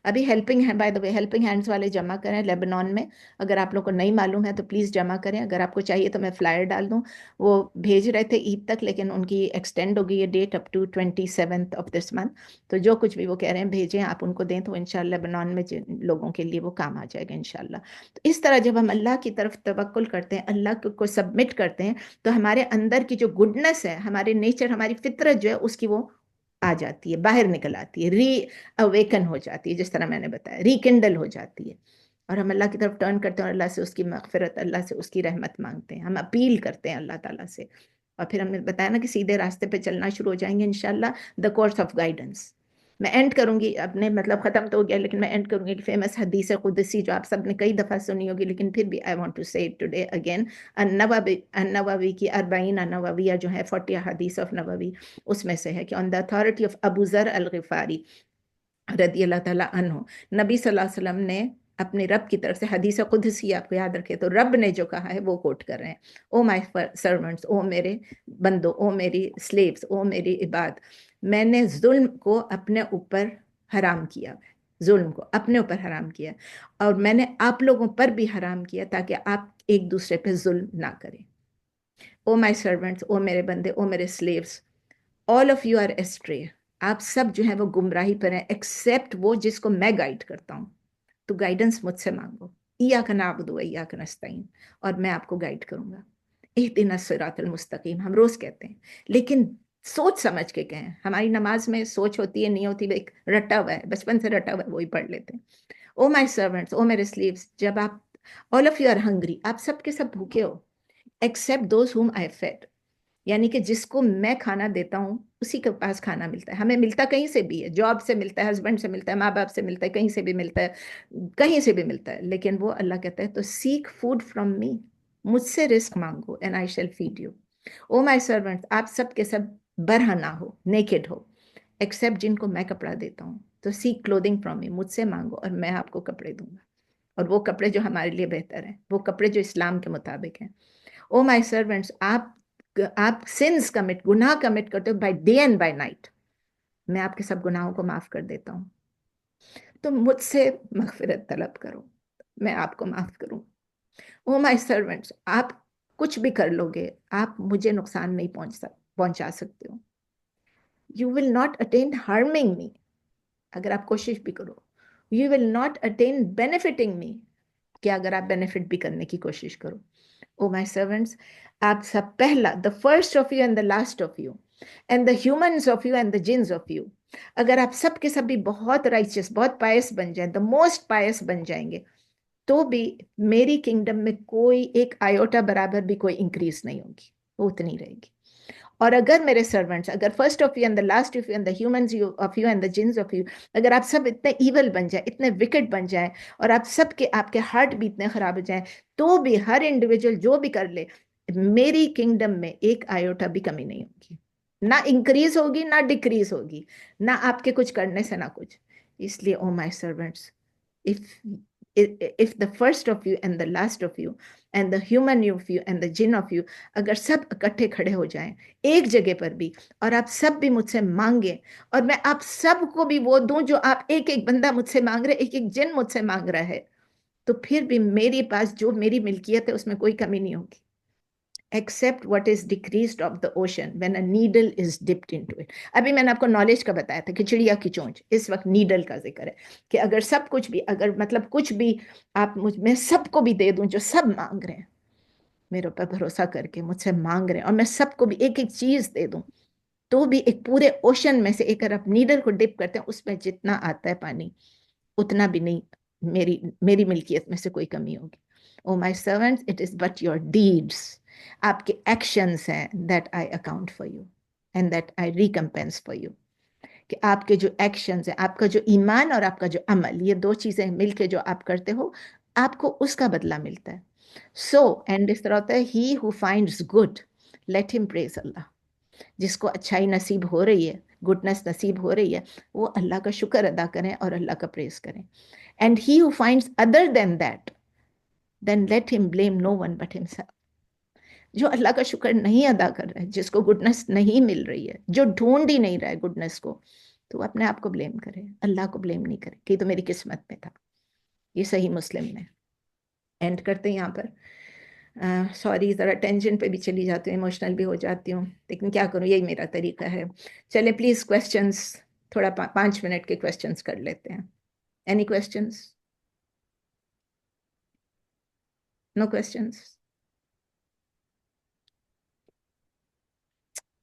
ابھی ہیلپنگ ہے, by the way helping hands والے جمع کریں لیبنان میں. اگر آپ لوگوں کو نہیں معلوم ہے تو پلیز جمع کریں. اگر آپ کو چاہیے تو میں فلائر ڈال دوں. وہ بھیج رہے تھے عید تک, لیکن ان کی ایکسٹینڈ ہو گئی ہے date up to 27th of this month. تو جو کچھ بھی وہ کہہ رہے ہیں بھیجیں, آپ ان کو دیں, تو انشاءاللہ لیبنان میں لوگوں کے لیے وہ کام آ جائے گا انشاءاللہ. تو اس طرح جب ہم اللہ کی طرف توکل کرتے ہیں, اللہ کو سبمٹ کرتے ہیں, تو ہمارے اندر کی جو گڈنس ہے, ہمارے نیچر, ہماری فطرت جو ہے, اس کی وہ آ جاتی ہے, باہر نکل آتی ہے, ری اویکن ہو جاتی ہے, جس طرح میں نے بتایا, ریکنڈل ہو جاتی ہے. اور ہم اللہ کی طرف ٹرن کرتے ہیں, اور اللہ سے اس کی مغفرت, اللہ سے اس کی رحمت مانگتے ہیں, ہم اپیل کرتے ہیں اللہ تعالیٰ سے. اور پھر ہم نے بتایا نا کہ سیدھے راستے پہ چلنا شروع ہو جائیں گے انشاءاللہ. The course of guidance. میں اینڈ کروں گی, اپنے مطلب ختم تو ہو گیا, لیکن میں اینڈ کروں گی فیمس حدیث قدسی جو آپ سب نے کئی دفعہ سنی ہوگی, لیکن پھر بھی آئی وانٹ ٹو سے اٹ ٹوڈے اگین. النووی کی 40 نوویہ جو ہے, 40 حدیث آف نووی, اس میں سے ہے کہ آن دا اتھارٹی آف ابو ذر الغفاری رضی اللہ تعالیٰ عنہ, نبی صلی اللہ علیہ وسلم نے اپنے رب کی طرف سے, حدیث قدسی آپ کو یاد رکھے تو رب نے جو کہا ہے وہ کوٹ کر رہے ہیں, او مائی سرونٹس, او میرے بندو, او میری سلیوز, او میری عباد, میں نے ظلم کو اپنے اوپر حرام کیا ہے, ظلم کو اپنے اوپر حرام کیا, اور میں نے آپ لوگوں پر بھی حرام کیا تاکہ آپ ایک دوسرے پہ ظلم نہ کریں. او مائی سرونٹس, او میرے بندے, او میرے sleeves, all of you are astray. آپ سب جو ہیں وہ گمراہی پر ہیں, ایکسیپٹ وہ جس کو میں گائیڈ کرتا ہوں. تو گائیڈنس مجھ سے مانگو, ایاک نعبد و ایاک نستعین, اور میں آپ کو گائیڈ کروں گا. اہدنا الصراط المستقیم ہم روز کہتے ہیں, لیکن سوچ سمجھ کے کہیں. ہماری نماز میں سوچ ہوتی ہے نہیں ہوتی, ایک رٹا ہوا ہے, بچپن سے رٹا ہوا ہے, وہی پڑھ لیتے ہیں. او مائی سرونٹس, او میرے سلیوز, جب آپ all of you are hungry, آپ سب کے سب بھوکے ہو, except those whom I fed. یعنی کہ جس کو میں کھانا دیتا ہوں اسی کے پاس کھانا ملتا ہے. ہمیں ملتا کہیں سے بھی ہے, جاب سے ملتا ہے, ہسبینڈ سے ملتا ہے, ماں باپ سے ملتا ہے, کہیں سے بھی ملتا ہے, کہیں سے بھی ملتا ہے, لیکن وہ اللہ کہتا ہے تو سیک فوڈ فرام می, مجھ سے رزق مانگو, and I shall feed you. O my servant, آپ سب کے سب برہنہ نہ ہو, نیکڈ ہو, ایکسیپٹ جن کو میں کپڑا دیتا ہوں, تو سیک کلودنگ فرام می, مجھ سے مانگو اور میں آپ کو کپڑے دوں گا, اور وہ کپڑے جو ہمارے لیے بہتر ہیں, وہ کپڑے جو اسلام کے مطابق ہیں. او مائی سرونٹس, آپ سنس کمٹ, گناہ کمٹ کرتے ہو by day and by night, میں آپ کے سب گناہوں کو معاف کر دیتا ہوں. تو مجھ سے مغفرت طلب کرو, میں آپ کو معاف کروں. او مائی سرونٹس, آپ کچھ بھی کر لو گے, آپ مجھے نقصان نہیں پہنچا سکتے ہو. You will not attain harming me, اگر آپ کوشش بھی کرو. You will not attain benefiting me, کہ اگر آپ بینیفٹ بھی کرنے کی کوشش کرو. او مائی سرونٹس, آپ سب پہلا, the first of you and the last of you, and the humans of you and the jinns of you, اگر آپ سب کے سب بھی بہت رائچس, بہت پائس بن جائیں, the most پائس بن جائیں گے, تو بھی میری کنگڈم میں کوئی ایک آیوٹا برابر بھی کوئی انکریز نہیں ہوگی, وہ اتنی رہے گی. اور اگر میرے سرونٹس، اگر first of you and the last of you and the humans of you and the jinns of you, اگر آپ سب اتنے ایول بن جائیں، اتنے وکٹ بن جائیں، اور آپ سب کے، آپ کے ہارٹ بھی اتنے خراب ہو جائیں، تو بھی ہر انڈیویجول جو بھی کر لے، میری کنگڈم میں ایک آیوٹا بھی کمی نہیں ہوگی، نہ انکریز ہوگی نہ ڈیکریز ہوگی، نہ آپ کے کچھ کرنے سے نہ کچھ. اس لیے او my servants, if the first of you and the last of you and the human of you and the jinn of you، اگر سب اکٹھے کھڑے ہو جائیں ایک جگہ پر بھی، اور آپ سب بھی مجھ سے مانگیں، اور میں آپ سب کو بھی وہ دوں جو آپ ایک ایک بندہ مجھ سے مانگ رہے، ایک ایک جن مجھ سے مانگ رہا ہے، تو پھر بھی میرے پاس جو میری ملکیت ہے اس میں کوئی کمی نہیں ہوگی. except what is decreased of the ocean when a needle is dipped into it. ابھی میں نے آپ کو نالج کا بتایا تھا کہ چڑیا کی چونچ، اس وقت نیڈل کا ذکر ہے، کہ اگر سب کچھ بھی، اگر مطلب کچھ بھی آپ میں سب کو بھی دے دوں جو سب مانگ رہے ہیں، میرے اوپر بھروسہ کر کے مجھ سے مانگ رہے ہیں، اور میں سب کو بھی ایک ایک چیز دے دوں، تو بھی ایک پورے اوشن میں سے ایک، اگر آپ نیڈل کو ڈپ کرتے ہیں اس میں جتنا آتا ہے پانی، اتنا بھی نہیں میری ملکیت میں سے کوئی کمی ہوگی. O my servants, it is but your deeds, آپ کے ایکشنز ہیں that I account for you and that I recompense for you. کہ آپ کے جو ایکشنز ہیں، آپ کا جو ایمان اور آپ کا جو عمل، یہ دو چیزیں مل کے جو آپ کرتے ہو، آپ کو اس کا بدلہ ملتا ہے. سو اینڈ اس طرح ہوتا ہے، ہی ہو فائنڈز گڈ لیٹ ہم پریز اللہ. جس کو اچھائی نصیب ہو رہی ہے، گڈنس نصیب ہو رہی ہے، وہ اللہ کا شکر ادا کریں اور اللہ کا پریز کریں. And he who finds other than that, then let him blame no one but himself. جو اللہ کا شکر نہیں ادا کر رہا ہے، جس کو گڈنس نہیں مل رہی ہے، جو ڈھونڈ ہی نہیں رہا ہے گڈنس کو، تو وہ اپنے آپ کو بلیم کرے، اللہ کو بلیم نہیں کرے کہ یہ تو میری قسمت میں تھا. یہ صحیح مسلم میں. اینڈ کرتے ہیں یہاں پر. سوری ذرا ٹینشن پہ بھی چلی جاتی ہوں، ایموشنل بھی ہو جاتی ہوں، لیکن کیا کروں، یہی میرا طریقہ ہے. چلے پلیز کویسچنس، تھوڑا 5 منٹ کے کویسچنس کر لیتے ہیں. Any questions? No questions?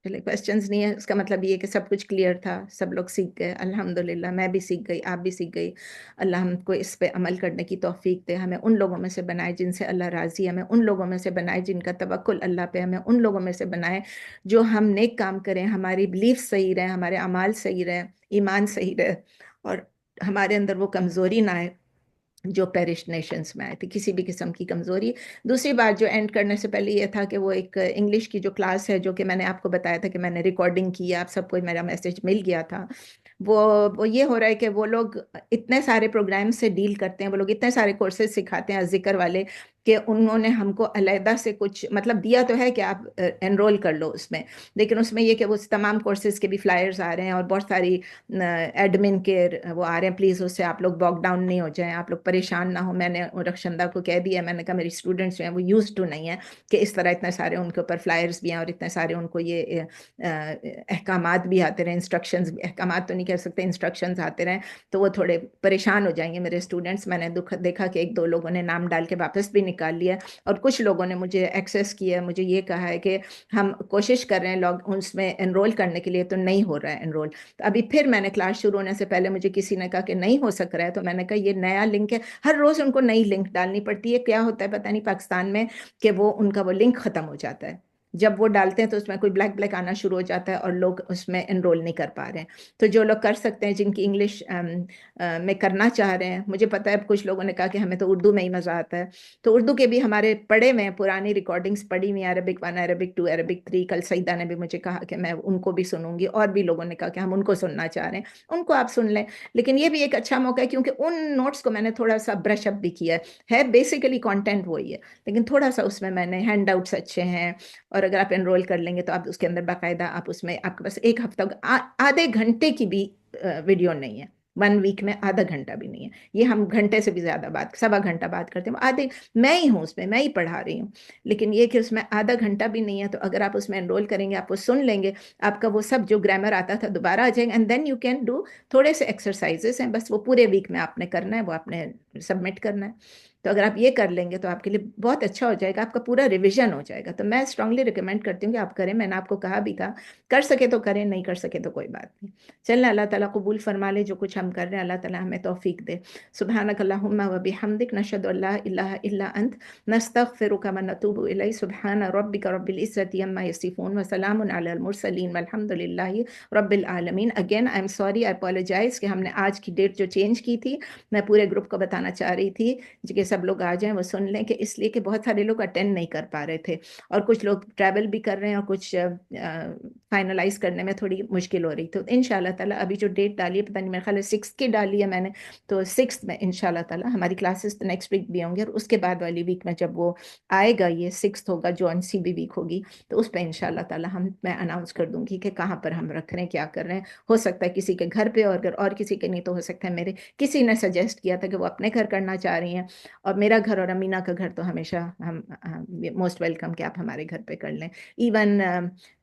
چلے کویسچنز نہیں ہے، اس کا مطلب یہ کہ سب کچھ کلیئر تھا، سب لوگ سیکھ گئے، الحمدللہ. میں بھی سیکھ گئی، آپ بھی سیکھ گئی. اللہ ہم کو اس پہ عمل کرنے کی توفیق دے، ہمیں ان لوگوں میں سے بنائے جن سے اللہ راضی ہے، ہمیں ان لوگوں میں سے بنائے جن کا توکل اللہ پہ، ہمیں ان لوگوں میں سے بنائے جو ہم نیک کام کریں، ہماری بلیف صحیح رہے، ہمارے اعمال صحیح رہے، ایمان صحیح رہے، اور ہمارے اندر وہ کمزوری نہ آئے جو پیرش نیشنز میں آئی تھی، کسی بھی قسم کی کمزوری. دوسری بات جو اینڈ کرنے سے پہلے یہ تھا کہ وہ ایک انگلش کی جو کلاس ہے، جو کہ میں نے آپ کو بتایا تھا کہ میں نے ریکارڈنگ کی ہے، آپ سب کو میرا میسج مل گیا تھا. وہ یہ ہو رہا ہے کہ وہ لوگ اتنے سارے پروگرام سے ڈیل کرتے ہیں، وہ لوگ اتنے سارے کورسز سکھاتے ہیں ذکر والے، کہ انہوں نے ہم کو علیحدہ سے کچھ مطلب دیا تو ہے کہ آپ انرول کر لو اس میں، لیکن اس میں یہ کہ وہ تمام کورسز کے بھی فلائرز آ رہے ہیں، اور بہت ساری ایڈمن کے وہ آ رہے ہیں. پلیز اس سے آپ لوگ باک ڈاؤن نہیں ہو جائیں، آپ لوگ پریشان نہ ہو. میں نے رخشندہ کو کہہ دیا، میں نے کہا میری اسٹوڈنٹس جو ہیں وہ یوز ٹو نہیں ہیں کہ اس طرح اتنے سارے ان کے اوپر فلائرز بھی ہیں، اور اتنے سارے ان کو یہ احکامات بھی آتے رہے، انسٹرکشنز بھی، احکامات تو نہیں کہہ سکتے، انسٹرکشنز آتے رہیں، تو وہ تھوڑے پریشان ہو جائیں گے میرے اسٹوڈنٹس. میں نے دیکھا کہ 1-2 لوگوں نے نام ڈال کے واپس بھی نکال لیا، اور کچھ لوگوں نے مجھے ایکسیس کیا ہے، مجھے یہ کہا ہے کہ ہم کوشش کر رہے ہیں لوگ اس میں انرول کرنے کے لیے، تو نہیں ہو رہا ہے انرول. تو ابھی پھر میں نے کلاس شروع ہونے سے پہلے مجھے کسی نے کہا کہ نہیں ہو سک رہا ہے، تو میں نے کہا یہ نیا لنک ہے، ہر روز ان کو نئی لنک ڈالنی پڑتی ہے. کیا ہوتا ہے پتہ نہیں پاکستان میں، کہ وہ ان کا وہ لنک ختم ہو جاتا ہے، جب وہ ڈالتے ہیں تو اس میں کوئی بلیک آنا شروع ہو جاتا ہے، اور لوگ اس میں انرول نہیں کر پا رہے ہیں. تو جو لوگ کر سکتے ہیں، جن کی انگلش میں کرنا چاہ رہے ہیں، مجھے پتہ ہے کچھ لوگوں نے کہا کہ ہمیں تو اردو میں ہی مزہ آتا ہے، تو اردو کے بھی ہمارے پڑھے ہوئے ہیں، پرانی ریکارڈنگز پڑھی ہوئی ہیں، عربک 1، عربک 2، عربک 3. کل سعیدہ نے بھی مجھے کہا کہ میں ان کو بھی سنوں گی، اور بھی لوگوں نے کہا کہ ہم ان کو سننا چاہ رہے ہیں، ان کو آپ سن لیں. لیکن یہ بھی ایک اچھا موقع ہے، کیونکہ ان نوٹس کو میں نے تھوڑا سا برش اپ بھی کیا ہے بیسیکلی کانٹینٹ وہی ہے، لیکن تھوڑا سا اس میں نے ہینڈ آؤٹس اچھے ہیں. اور اگر آپ انرول کر لیں گے تو آپ اس کے اندر باقاعدہ آپ اس میں، آپ کے پاس ایک ہفتہ، آدھے گھنٹے کی بھی ویڈیو نہیں ہے، 1 ویک میں آدھا گھنٹہ بھی نہیں ہے. یہ ہم گھنٹے سے بھی زیادہ بات، 1.25 گھنٹہ بات کرتے ہیں، آدھے میں ہی ہوں اس میں، میں ہی پڑھا رہی ہوں، لیکن یہ کہ اس میں آدھا گھنٹہ بھی نہیں ہے. تو اگر آپ اس میں انرول کریں گے، آپ وہ سن لیں گے، آپ کا وہ سب جو گرامر آتا تھا دوبارہ آ جائیں گے. And then you can do, تھوڑے سے ایکسرسائزز ہیں بس، وہ پورے ویک میں آپ نے کرنا ہے، وہ آپ نے سبمٹ کرنا ہے. تو اگر آپ یہ کر لیں گے تو آپ کے لیے بہت اچھا ہو جائے گا، آپ کا پورا ریویژن ہو جائے گا. تو میں اسٹرانگلی ریکمینڈ کرتی ہوں کہ آپ کریں. میں نے آپ کو کہا بھی تھا کر سکے تو کریں، نہیں کر سکے تو کوئی بات نہیں. چلیں اللہ تعالیٰ قبول فرما لے جو کچھ ہم کر رہے ہیں، اللہ تعالیٰ ہمیں توفیق دے. سبحانک اللہم و بحمدک نشہد ان لا الہ الا انت نستغفرک و نتوب الیک. سبحان ربک رب العزۃ عما یصفون وسلام علی المرسلین والحمد للہ رب العالمین. Again I am sorry, I apologise کہ ہم نے آج کی ڈیٹ جو چینج کی تھی، میں پورے گروپ کو بتانا چاہ رہی تھی کہ سب لوگ آ جائیں، وہ سن لیں، کہ اس لیے کہ بہت سارے لوگ اٹینڈ نہیں کر پا رہے تھے، اور کچھ لوگ ٹریول بھی کر رہے ہیں، اور کچھ فائنلائز کرنے میں تھوڑی مشکل ہو رہی. تو ان شاء اللہ تعالیٰ ابھی جو ڈیٹ ڈالی ہے، پتہ نہیں میرے خیال ہے 6 کی ڈالی ہے میں نے، تو 6 میں ان شاء اللہ تعالیٰ ہماری کلاسز تو نیکسٹ ویک بھی ہوں گے، اور اس کے بعد والی ویک میں جب وہ آئے گا، یہ 6 ہوگا جو NCB ویک ہوگی، تو اس پہ ان شاء اللہ تعالیٰ میں اناؤنس کر دوں گی کہ کہاں پر ہم رکھ رہے ہیں، کیا کر رہے ہیں. ہو سکتا ہے کسی کے گھر پہ، اور اگر اور کسی کے نہیں تو ہو سکتا ہے میرے کسی نے سجیسٹ کیا تھا کہ وہ اپنے گھر کرنا چاہ رہی ہیں، اور میرا گھر اور امینا کا گھر تو ہمیشہ ہم موسٹ ویلکم کہ آپ ہمارے گھر پہ کر لیں. ایون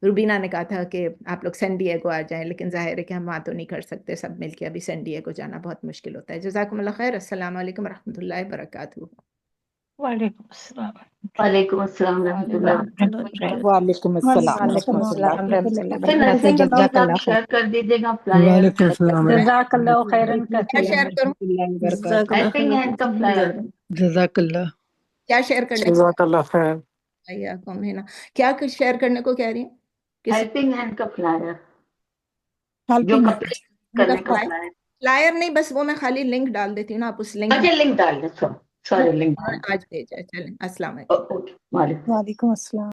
روبینہ نے کہا تھا کہ آپ لوگ سین ڈیگو آ جائیں، لیکن ظاہر ہے کہ ہم وہاں تو نہیں کر سکتے سب مل کے، ابھی سین ڈیگو جانا بہت مشکل ہوتا ہے. جزاکم اللہ خیر. السلام علیکم ورحمۃ اللہ وبرکاتہ. وعلیکم السلام. وعلیکم السلام ورحمۃ اللہ. وعلیکم السلام وعلیکم ورحمۃ السلام اللہ. ورحمۃ اللہ پھر وبرکاتہ. نرسنگ جزاک پلیز آپ اللہ خیر. شیئر کر دیجیے گا فلائر. وعلیکم السلام جزاک اللہ خیرن کیا کثیر. شیئر کروں؟ جزاک اللہ ہیلپنگ ہینڈ کا فلائر. جزاک اللہ. کیا شیئر کرنے جزاک اللہ خیر. کو ہے نا، کیا شیئر کرنے کو کہہ رہی ہیں؟ ہیلپنگ ہینڈ کا فلائر، جو ہیلپنگ کپڑے کرنے کا فلائر. فلائر نہیں، بس وہ میں خالی لنک ڈال دیتی ہوں نا، آپ اس لنک اچھا لنک ڈال دیں. Sorry link. آج بھیجا. چلیں السلام علیکم. اوکے. وعلیکم وعلیکم السلام.